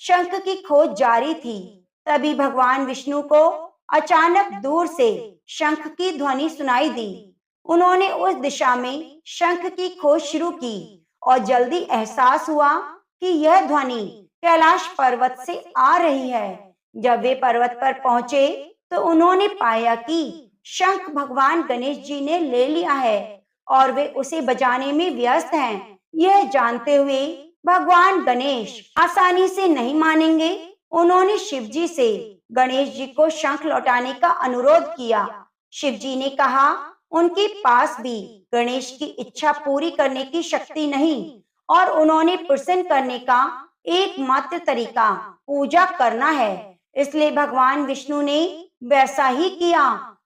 शंख की खोज जारी थी। तभी भगवान विष्णु को अचानक दूर से शंख की ध्वनि सुनाई दी। उन्होंने उस दिशा में शंख की खोज शुरू की और जल्दी एहसास हुआ कि यह ध्वनि कैलाश पर्वत से आ रही है। जब वे पर्वत पर पहुंचे तो उन्होंने पाया कि शंख भगवान गणेश जी ने ले लिया है और वे उसे बजाने में व्यस्त हैं। यह जानते हुए भगवान गणेश आसानी से नहीं मानेंगे। उन्होंने शिव जी से गणेश जी को शंख लौटाने का अनुरोध किया। शिव जी ने कहा उनके पास भी गणेश की इच्छा पूरी करने की शक्ति नहीं और उन्होंने प्रसन्न करने का एकमात्र तरीका पूजा करना है। इसलिए भगवान विष्णु ने वैसा ही किया।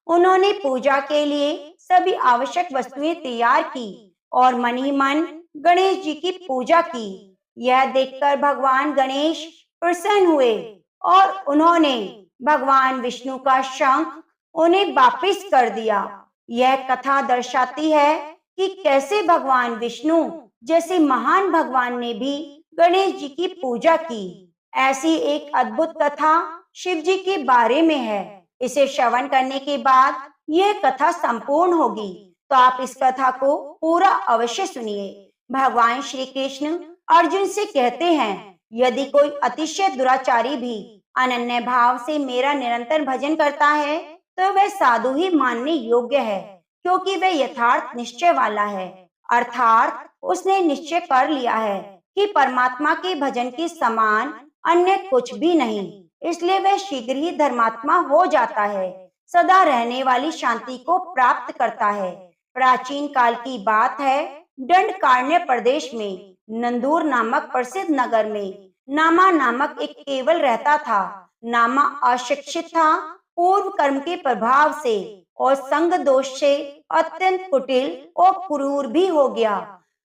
उन्होंने पूजा के लिए सभी आवश्यक वस्तुएं तैयार की और मन ही मन गणेश जी की पूजा की। यह देखकर भगवान गणेश प्रसन्न हुए और उन्होंने भगवान विष्णु का शंख उन्हें वापिस कर दिया। यह कथा दर्शाती है कि कैसे भगवान विष्णु जैसे महान भगवान ने भी गणेश जी की पूजा की। ऐसी एक अद्भुत कथा शिव जी के बारे में है। इसे श्रवण करने के बाद यह कथा संपूर्ण होगी, तो आप इस कथा को पूरा अवश्य सुनिए। भगवान श्री कृष्ण अर्जुन से कहते हैं, यदि कोई अतिशय दुराचारी भी अनन्य भाव से मेरा निरंतर भजन करता है, तो वह साधु ही मानने योग्य है, क्योंकि वह यथार्थ निश्चय वाला है। अर्थात उसने निश्चय कर लिया है कि परमात्मा के भजन के समान अन्य कुछ भी नहीं, इसलिए वह शीघ्र ही धर्मात्मा हो जाता है, सदा रहने वाली शांति को प्राप्त करता है। प्राचीन काल की बात है, दंडकारण्य प्रदेश में नंदूर नामक प्रसिद्ध नगर में नामा नामक एक केवल रहता था। नामा अशिक्षित था, पूर्व कर्म के प्रभाव से और संग दोष से अत्यंत कुटिल और क्रूर भी हो गया।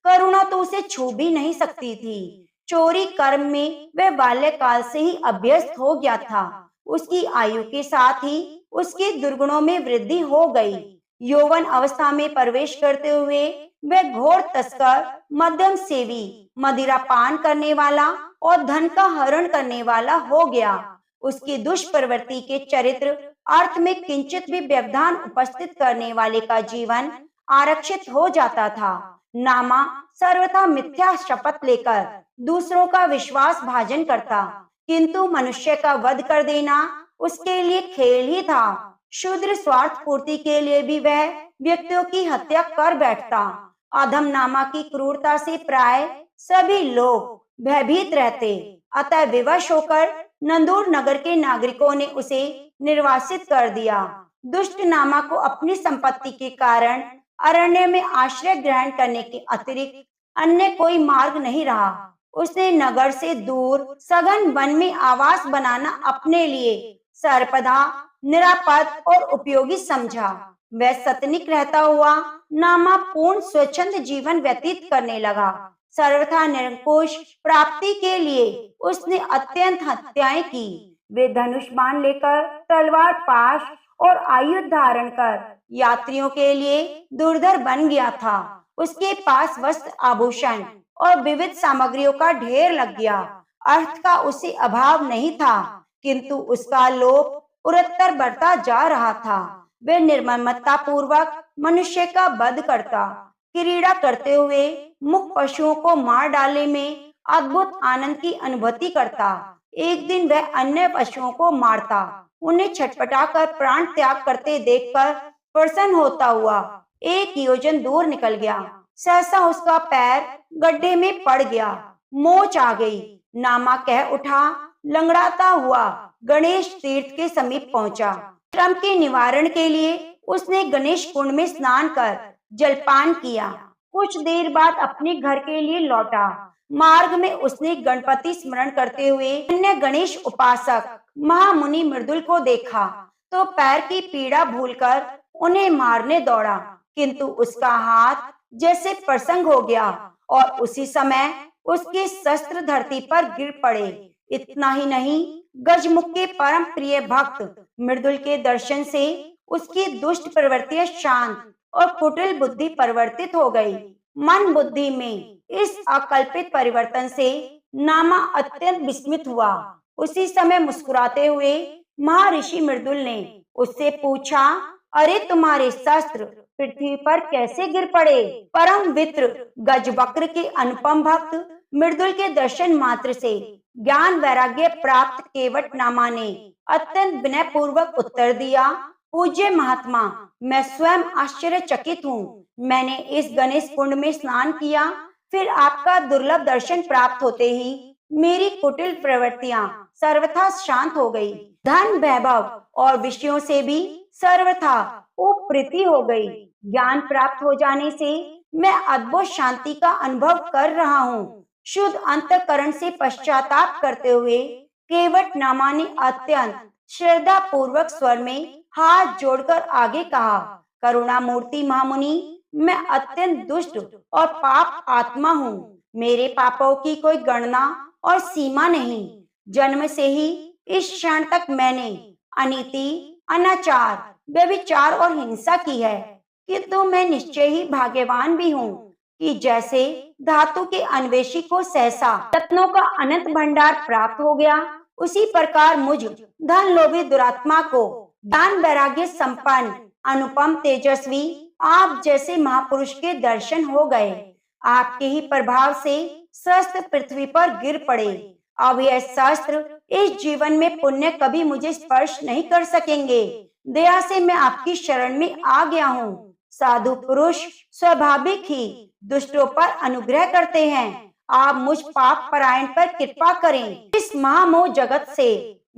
करुणा तो उसे छू भी नहीं सकती थी। चोरी कर्म में वह बाल्यकाल से ही अभ्यस्त हो गया था। उसकी आयु के साथ ही उसके दुर्गुणों में वृद्धि हो गई। यौवन अवस्था में प्रवेश करते हुए वह घोर तस्कर, मध्यम सेवी, मदिरा पान करने वाला और धन का हरण करने वाला हो गया। उसकी दुष्प्रवृत्ति के चरित्र अर्थ में किंचित भी व्यवधान उपस्थित करने वाले का जीवन आरक्षित हो जाता था। नामा सर्वथा मिथ्या शपथ लेकर दूसरों का विश्वास भाजन करता, किंतु मनुष्य का वध कर देना उसके लिए खेल ही था। शूद्र स्वार्थ पूर्ति के लिए भी वह व्यक्तियों की हत्या कर बैठता। अधम नामा की क्रूरता से प्राय सभी लोग भयभीत रहते, अतः विवश होकर नंदूर नगर के नागरिकों ने उसे निर्वासित कर दिया। दुष्ट नामा को अपनी संपत्ति के कारण अरण्य में आश्रय ग्रहण करने के अतिरिक्त अन्य कोई मार्ग नहीं रहा। उसने नगर से दूर सघन वन में आवास बनाना अपने लिए सर्वदा निरापद और उपयोगी समझा। वह सतनिक रहता हुआ नामा पूर्ण स्वच्छंद जीवन व्यतीत करने लगा। सर्वथा निरंकुश प्राप्ति के लिए उसने अत्यंत हत्याएं की। वे धनुष बाण लेकर, तलवार, पाश और आयुध धारण कर यात्रियों के लिए दुर्धर बन गया था। उसके पास वस्त्र, आभूषण और विविध सामग्रियों का ढेर लग गया। अर्थ का उसे अभाव नहीं था, किंतु उसका लोभ उरत्तर बढ़ता जा रहा था। वे निर्ममता पूर्वक मनुष्य का वध करता, क्रीड़ा करते हुए मुख पशुओं को मार डालने में अद्भुत आनंद की अनुभूति करता। एक दिन वह अन्य पशुओं को मारता, उन्हें छटपटाकर प्राण त्याग करते देखकर प्रसन्न होता हुआ एक योजन दूर निकल गया। सहसा उसका पैर गड्ढे में पड़ गया, मोच आ गई। नामा कह उठा, लंगड़ाता हुआ गणेश तीर्थ के समीप पहुंचा। श्रम के निवारण के लिए उसने गणेश कुंड में स्नान कर जलपान किया। कुछ देर बाद अपने घर के लिए लौटा। मार्ग में उसने गणपति स्मरण करते हुए अन्य गणेश उपासक महामुनि मृदुल को देखा, तो पैर की पीड़ा भूलकर उन्हें मारने दौड़ा, किंतु उसका हाथ जैसे प्रसंग हो गया और उसी समय उसके शस्त्र धरती पर गिर पड़े। इतना ही नहीं, गजमुख के परम प्रिय भक्त मृदुल के दर्शन से उसकी दुष्ट प्रवृत्तियां शांत और कुटिल बुद्धि परिवर्तित हो गई। मन बुद्धि में इस अकल्पित परिवर्तन से नामा अत्यंत विस्मित हुआ। उसी समय मुस्कुराते हुए महर्षि मृदुल ने उससे पूछा, अरे तुम्हारे शस्त्र पृथ्वी पर कैसे गिर पड़े? परम वित्र गजवक्र के अनुपम भक्त मृदुल के दर्शन मात्र से ज्ञान वैराग्य प्राप्त केवट नामा ने अत्यंत विनय पूर्वक उत्तर दिया, पूज्य महात्मा, मैं स्वयं आश्चर्यचकित हूँ। मैंने इस गणेश कुंड में स्नान किया, फिर आपका दुर्लभ दर्शन प्राप्त होते ही मेरी कुटिल प्रवृत्तियां सर्वथा शांत हो गई। धन, वैभव और विषयों से भी सर्वथा उपप्रीति हो गई। ज्ञान प्राप्त हो जाने से मैं अद्भुत शांति का अनुभव कर रहा हूँ। शुद्ध अंतःकरण से पश्चाताप करते हुए केवट नामा ने अत्यंत श्रद्धा पूर्वक स्वर में हाथ जोड़कर आगे कहा, करुणा मूर्ति महामुनि, मैं अत्यंत दुष्ट और पाप आत्मा हूँ। मेरे पापों की कोई गणना और सीमा नहीं। जन्म से ही इस क्षण तक मैंने अनीति, अनाचार, व्यभिचार और हिंसा की है, किंतु मैं निश्चय ही भाग्यवान भी हूँ कि जैसे धातु के अन्वेषी को सहसा रत्नों का अनंत भंडार प्राप्त हो गया, उसी प्रकार मुझ धन लोभी दुरात्मा को ज्ञान वैराग्य संपन्न अनुपम तेजस्वी आप जैसे महापुरुष के दर्शन हो गए। आपके ही प्रभाव से शस्त्र पृथ्वी पर गिर पड़े। अब यह शस्त्र इस जीवन में पुण्य कभी मुझे स्पर्श नहीं कर सकेंगे। दया से मैं आपकी शरण में आ गया हूँ। साधु पुरुष स्वाभाविक ही दुष्टों पर अनुग्रह करते हैं। आप मुझ पाप परायण पर कृपा करें। इस महामोह जगत से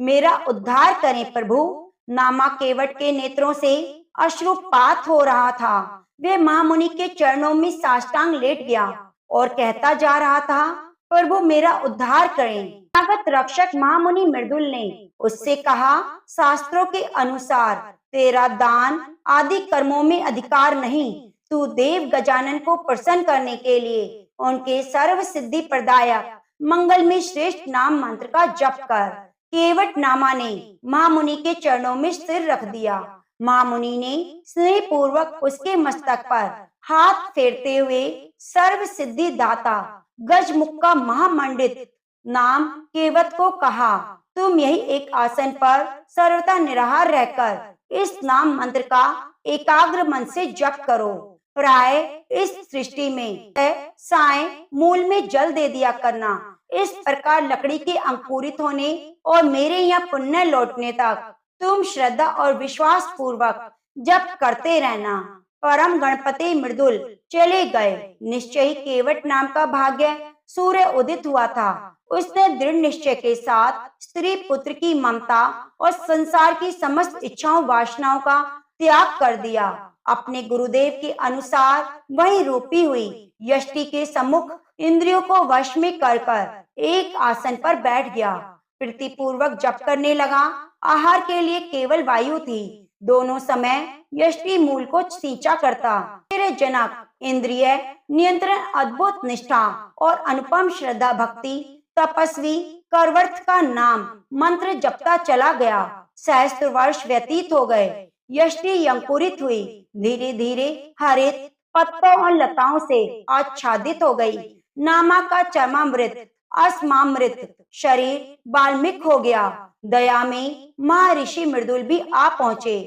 मेरा उद्धार करें प्रभु। नामा केवट के नेत्रों से अश्रुपात हो रहा था। वे महामुनि के चरणों में साष्टांग लेट गया और कहता जा रहा था, प्रभु मेरा उद्धार करें। तागत रक्षक महामुनि मृदुल ने उससे कहा, शास्त्रों के अनुसार तेरा दान आदि कर्मों में अधिकार नहीं। तू देव गजानन को प्रसन्न करने के लिए उनके सर्व सिद्धि प्रदायक मंगल में श्रेष्ठ नाम मंत्र का जप कर। केवट नामा ने महामुनि के चरणों में सिर रख दिया। महामुनि ने स्नेह पूर्वक उसके मस्तक पर हाथ फेरते हुए सर्व सिद्धि दाता गजमुख का महामंडित नाम केवट को कहा, तुम यही एक आसन पर सर्वथा निराहार रहकर इस नाम मंत्र का एकाग्र मन से जप करो। प्राय इस सृष्टि में साय मूल में जल दे दिया करना। इस प्रकार लकड़ी के अंकुरित होने और मेरे यहाँ पुण्य लौटने तक तुम श्रद्धा और विश्वास पूर्वक जप करते रहना। परम गणपति मृदुल चले गए। निश्चय ही केवट नाम का भाग्य सूर्य उदित हुआ था। उसने दृढ़ निश्चय के साथ स्त्री पुत्र की ममता और संसार की समस्त इच्छाओं वासनाओं का त्याग कर दिया। अपने गुरुदेव के अनुसार वही रूपी हुई यष्टि के सम्मुख इंद्रियों को वश में कर एक आसन पर बैठ गया। प्रीति पूर्वक जप करने लगा। आहार के लिए केवल वायु थी। दोनों समय यष्टि मूल को सींचा करता। मेरे जनक इंद्रिय नियंत्रण, अद्भुत निष्ठा और अनुपम श्रद्धा भक्ति तपस्वी करवर्थ का नाम मंत्र जपता चला गया। सहस्त्र वर्ष व्यतीत हो गए। यष्टि अंकुरित हुई, धीरे धीरे हरित पत्तों और लताओं से आच्छादित हो गई। नामा का चर्मामृत अस्मामृत शरीर बाल्मीक हो गया। दया में महर्षि मृदुल भी आ पहुंचे।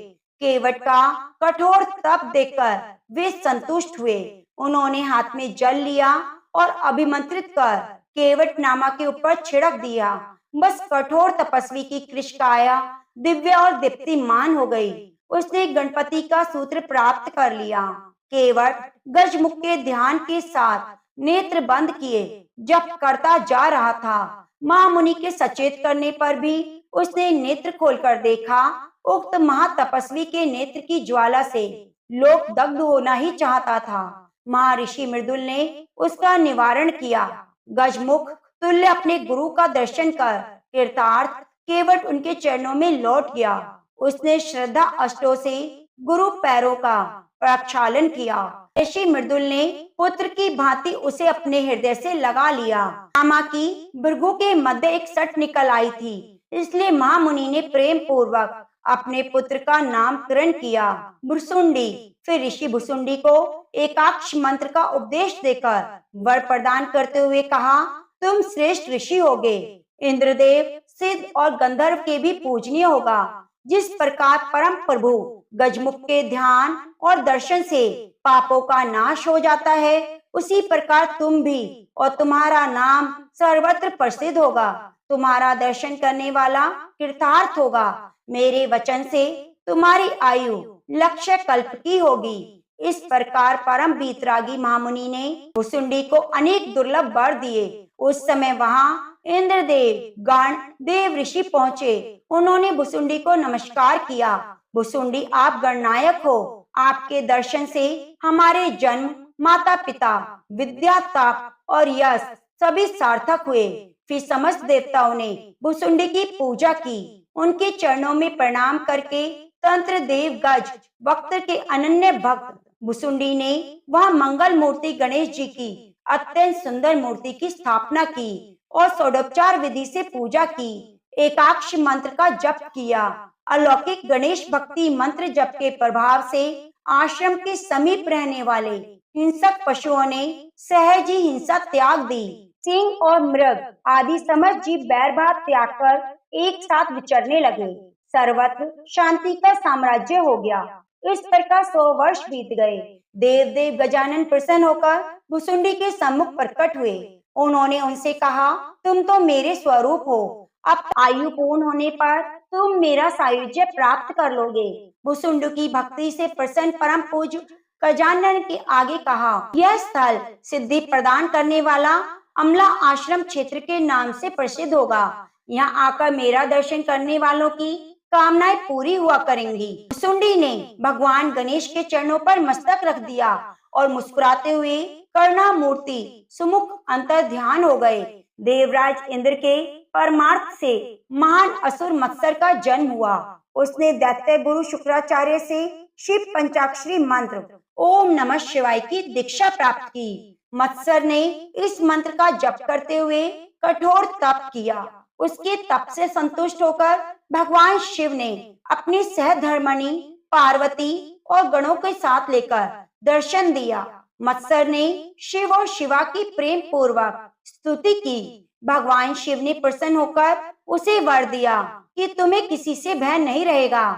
केवट का कठोर तप देखकर वे संतुष्ट हुए। उन्होंने हाथ में जल लिया और अभिमंत्रित कर केवट नामा के ऊपर छिड़क दिया। बस कठोर तपस्वी की कृष्काया दिव्य और दीप्तिमान हो गई। उसने गणपति का सूत्र प्राप्त कर लिया। केवट गजमुख के ध्यान के साथ नेत्र बंद किए जप करता जा रहा था। महामुनि के सचेत करने पर भी उसने नेत्र खोलकर देखा। उक्त महातपस्वी के नेत्र की ज्वाला से लोक दग्ध होना ही चाहता था। महर्षि मृदुल ने उसका निवारण किया। गजमुख तुल्य अपने गुरु का दर्शन कर कृतार्थ केवट उनके चरणों में लौट गया। उसने श्रद्धा अष्टों से गुरु पैरों का प्रक्षालन किया। ऋषि मृदुल ने पुत्र की भांति उसे अपने हृदय से लगा लिया। नामा की भृगु के मध्य एक सट निकल आई थी, इसलिए महामुनि ने प्रेम पूर्वक अपने पुत्र का नामकरण किया, भुसुंडी। फिर ऋषि भुसुंडी को एकाक्ष मंत्र का उपदेश देकर वर प्रदान करते हुए कहा, तुम श्रेष्ठ ऋषि होगे। इंद्रदेव, सिद्ध और गंधर्व के भी पूजनीय होगा। जिस प्रकार परम प्रभु गजमुख के ध्यान और दर्शन से पापों का नाश हो जाता है, उसी प्रकार तुम भी और तुम्हारा नाम सर्वत्र प्रसिद्ध होगा। तुम्हारा दर्शन करने वाला कृतार्थ होगा। मेरे वचन से तुम्हारी आयु लक्ष्य कल्प की होगी। इस प्रकार परम बीतरागी महामुनि ने भुसुंडी को अनेक दुर्लभ वर दिए। उस समय वहां इंद्रदेव, गण, देव ऋषि पहुंचे। उन्होंने भुसुंडी को नमस्कार किया। भुसुंडी, आप गणनायक हो। आपके दर्शन से हमारे जन्म, माता पिता, विद्या, ताप और यश सभी सार्थक हुए। फिर समस्त देवताओं ने भुसुंडी की पूजा की। उनके चरणों में प्रणाम करके तंत्र देव गज वक्त के अनन्य भक्त भुसुंडी ने वहां मंगल मूर्ति गणेश जी की अत्यंत सुंदर मूर्ति की स्थापना की और षोडोपचार विधि से पूजा की। एकाक्ष मंत्र का जप किया। अलौकिक गणेश भक्ति मंत्र जप के प्रभाव से आश्रम के समीप रहने वाले हिंसक पशुओं ने सहज ही हिंसा त्याग दी। सिंह और मृग आदि समस्त जीव बैर भाव त्याग कर एक साथ विचरने लगे। सर्वत्र शांति का साम्राज्य हो गया। इस प्रकार 100 वर्ष बीत गए। देव गजानन प्रसन्न होकर भुसुंडी के सम्मुख प्रकट हुए। उन्होंने उनसे कहा, तुम तो मेरे स्वरूप हो। अब आयु पूर्ण होने पर तुम मेरा सायुज्य प्राप्त कर लोगे। भुसुंड की भक्ति से प्रसन्न परम पूज्य गजानन के आगे कहा, यह स्थल सिद्धि प्रदान करने वाला अमला आश्रम क्षेत्र के नाम से प्रसिद्ध होगा। यहाँ आकर मेरा दर्शन करने वालों की कामनाएं पूरी हुआ करेंगी। सुंडी ने भगवान गणेश के चरणों पर मस्तक रख दिया और मुस्कुराते हुए करुणा मूर्ति सुमुख अंतर ध्यान हो गए। देवराज इंद्र के परमार्थ से महान असुर मत्सर का जन्म हुआ। उसने दैत्य गुरु शुक्राचार्य से शिव पंचाक्षरी मंत्र ओम नमः शिवाय की दीक्षा प्राप्त की। मत्सर ने इस मंत्र का जप करते हुए कठोर तप किया। उसके तप से संतुष्ट होकर भगवान शिव ने अपनी सहधर्मणी पार्वती और गणों के साथ लेकर दर्शन दिया। मत्सर ने शिव और शिवा की प्रेम पूर्वक स्तुति की। भगवान शिव ने प्रसन्न होकर उसे वर दिया कि तुम्हें किसी से भय नहीं रहेगा।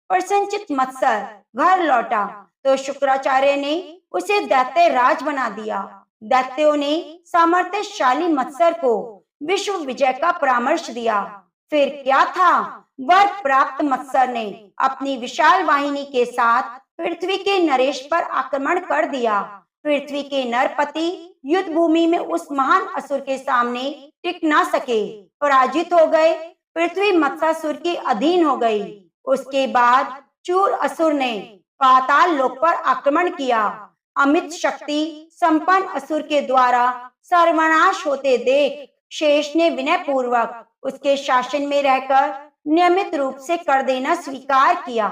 प्रसन्नचित मत्सर घर लौटा तो शुक्राचार्य ने उसे दैत्य राज बना दिया। दैत्यों ने सामर्थ्यशाली मत्सर को विश्व विजय का परामर्श दिया। फिर क्या था, वर प्राप्त मत्सर ने अपनी विशाल वाहिनी के साथ पृथ्वी के नरेश पर आक्रमण कर दिया। पृथ्वी के नरपति युद्ध भूमि में उस महान असुर के सामने टिक न सके, पराजित हो गए। पृथ्वी मत्सासुर के अधीन हो गई। उसके बाद चूर असुर ने पाताल लोक पर आक्रमण किया। अमित शक्ति संपन्न असुर के द्वारा सर्वनाश होते देख शेष ने विनय पूर्वक उसके शासन में रहकर नियमित रूप से कर देना स्वीकार किया।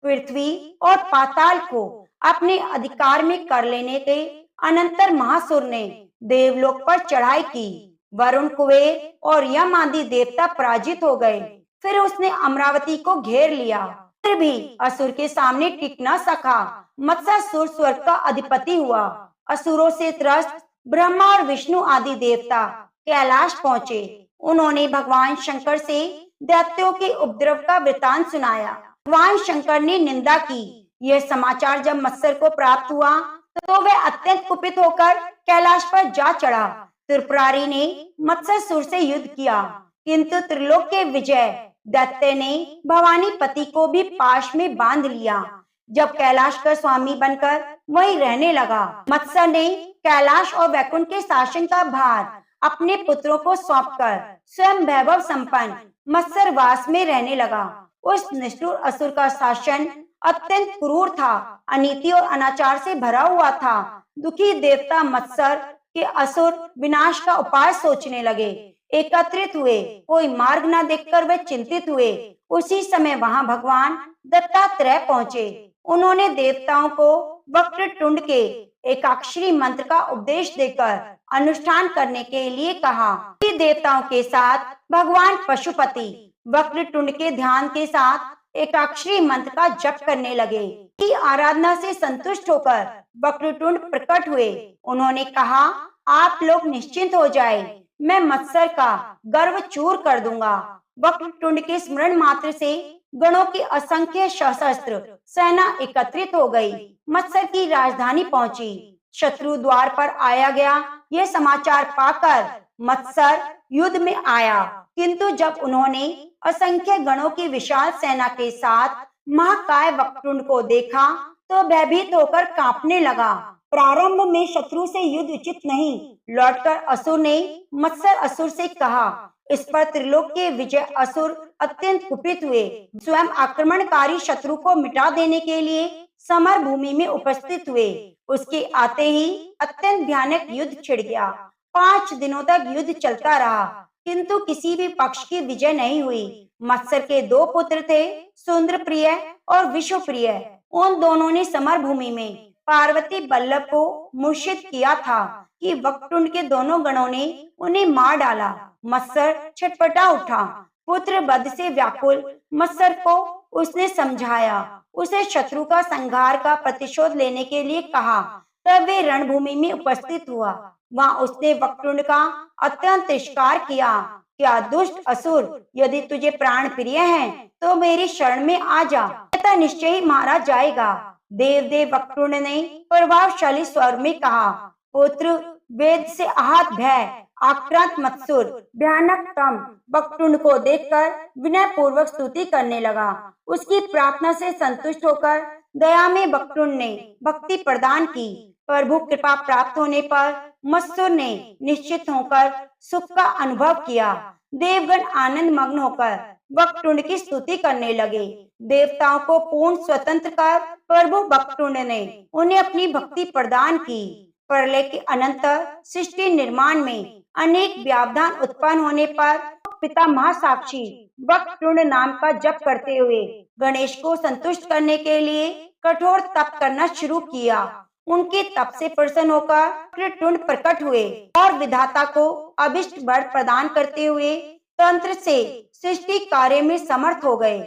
पृथ्वी और पाताल को अपने अधिकार में कर लेने के अनंतर महासुर ने देवलोक पर चढ़ाई की। वरुण कुबेर और यम आदि देवता पराजित हो गए। फिर उसने अमरावती को घेर लिया, फिर भी असुर के सामने टिक न सका। मत्सासुर स्वर्ग का अधिपति हुआ। असुरों से त्रस्त ब्रह्मा और विष्णु आदि देवता कैलाश पहुँचे। उन्होंने भगवान शंकर से दैत्यों के उपद्रव का वृतांत सुनाया। भगवान शंकर ने निंदा की। यह समाचार जब मत्सर को प्राप्त हुआ तो वह अत्यंत कुपित होकर कैलाश पर जा चढ़ा। त्रिपुरारी ने मत्सासुर से युद्ध किया, किंतु त्रिलोक के विजय दैत्य ने भवानी पति को भी पाश में बांध लिया। जब कैलाश का स्वामी बनकर वहीं रहने लगा, मत्सर ने कैलाश और वैकुंठ के शासन का भार अपने पुत्रों को सौंपकर स्वयं वैभव संपन्न मत्सरवास में रहने लगा। उस निष्ठुर असुर का शासन अत्यंत क्रूर था, अनीति और अनाचार से भरा हुआ था। दुखी देवता मत्सर के असुर विनाश का उपाय सोचने लगे, एकत्रित हुए। कोई मार्ग न देखकर वे चिंतित हुए। उसी समय वहां भगवान दत्तात्रेय पहुंचे। उन्होंने देवताओं को वक्रतुंड के एकाक्षरी मंत्र का उपदेश देकर अनुष्ठान करने के लिए कहा। देवताओं के साथ भगवान पशुपति वक्रतुंड के ध्यान के साथ एकाक्षरी मंत्र का जप करने लगे। की आराधना से संतुष्ट होकर वक्रतुंड प्रकट हुए। उन्होंने कहा, आप लोग निश्चिंत हो जाए, मैं मत्सर का गर्व चूर कर दूंगा। वक्रतुंड के स्मरण मात्र से गणों की असंख्य सशस्त्र सेना एकत्रित हो गई। मत्सर की राजधानी पहुंची। शत्रु द्वार पर आया गया यह समाचार पाकर मत्सर युद्ध में आया, किंतु जब उन्होंने असंख्य गणों की विशाल सेना के साथ महाकाय वक्रतुंड को देखा तो भयभीत होकर कांपने लगा। प्रारंभ में शत्रु से युद्ध उचित नहीं। लौटकर असुर ने मत्सर असुर से कहा। इस पर त्रिलोक के विजय असुर अत्यंत कुपित हुए। स्वयं आक्रमणकारी शत्रु को मिटा देने के लिए समर भूमि में उपस्थित हुए। उसके आते ही अत्यंत भयानक युद्ध छिड़ गया। 5 दिनों तक युद्ध चलता रहा, किंतु किसी भी पक्ष की विजय नहीं हुई। मत्सर के 2 पुत्र थे, सुंदर प्रिय और विश्व प्रिय। उन दोनों ने समर भूमि में पार्वती बल्लभ को मूर्छित किया था कि वक्रतुंड के दोनों गणों ने उन्हें मार डाला। मत्सर छटपटा उठा। पुत्र वध से व्याकुल मत्सर को उसने समझाया। उसे शत्रु का संहार का प्रतिशोध लेने के लिए कहा। तब वे रणभूमि में उपस्थित हुआ। वहां उसने वक्रतुंड का अत्यंत तिरस्कार किया। क्या दुष्ट असुर, यदि तुझे प्राण प्रिय है तो मेरी शरण में आ जा, अन्यथा निश्चय ही मारा जाएगा। देवदेव वक्तुंड ने प्रभावशाली स्वर में कहा, पुत्र, वेद से आहत भय, आक्रांत मत्सुर, भयानक तम वक्तुंड को देखकर विनय पूर्वक स्तुति करने लगा। उसकी प्रार्थना से संतुष्ट होकर दया में वक्तुंड ने भक्ति प्रदान की। प्रभु कृपा प्राप्त होने पर मत्सुर ने निश्चित होकर सुख का अनुभव किया। देवगण आनंद मग्न होकर वक्तुंड की स्तुति करने लगे। देवताओं को पूर्ण स्वतंत्र कर प्रभु वक्तुंड ने उन्हें अपनी भक्ति प्रदान की। प्रलय के अनंतर सृष्टि निर्माण में अनेक व्यवधान उत्पन्न होने पर पिता महासाक्षी वक्तुंड नाम का जप करते हुए गणेश को संतुष्ट करने के लिए कठोर तप करना शुरू किया। उनके तप से प्रसन्न होकर वक्रतुंड प्रकट हुए और विधाता को अभिष्ट वर प्रदान करते हुए तंत्र से सृष्टि कार्य में समर्थ हो गए।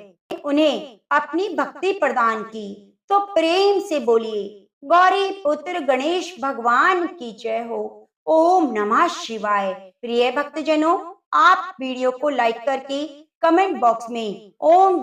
उन्हें अपनी भक्ति प्रदान की। तो प्रेम से बोलिए, गौरी पुत्र गणेश भगवान की जय हो। ओम नमः शिवाय। प्रिय भक्तजनों, आप वीडियो को लाइक करके कमेंट बॉक्स में ओम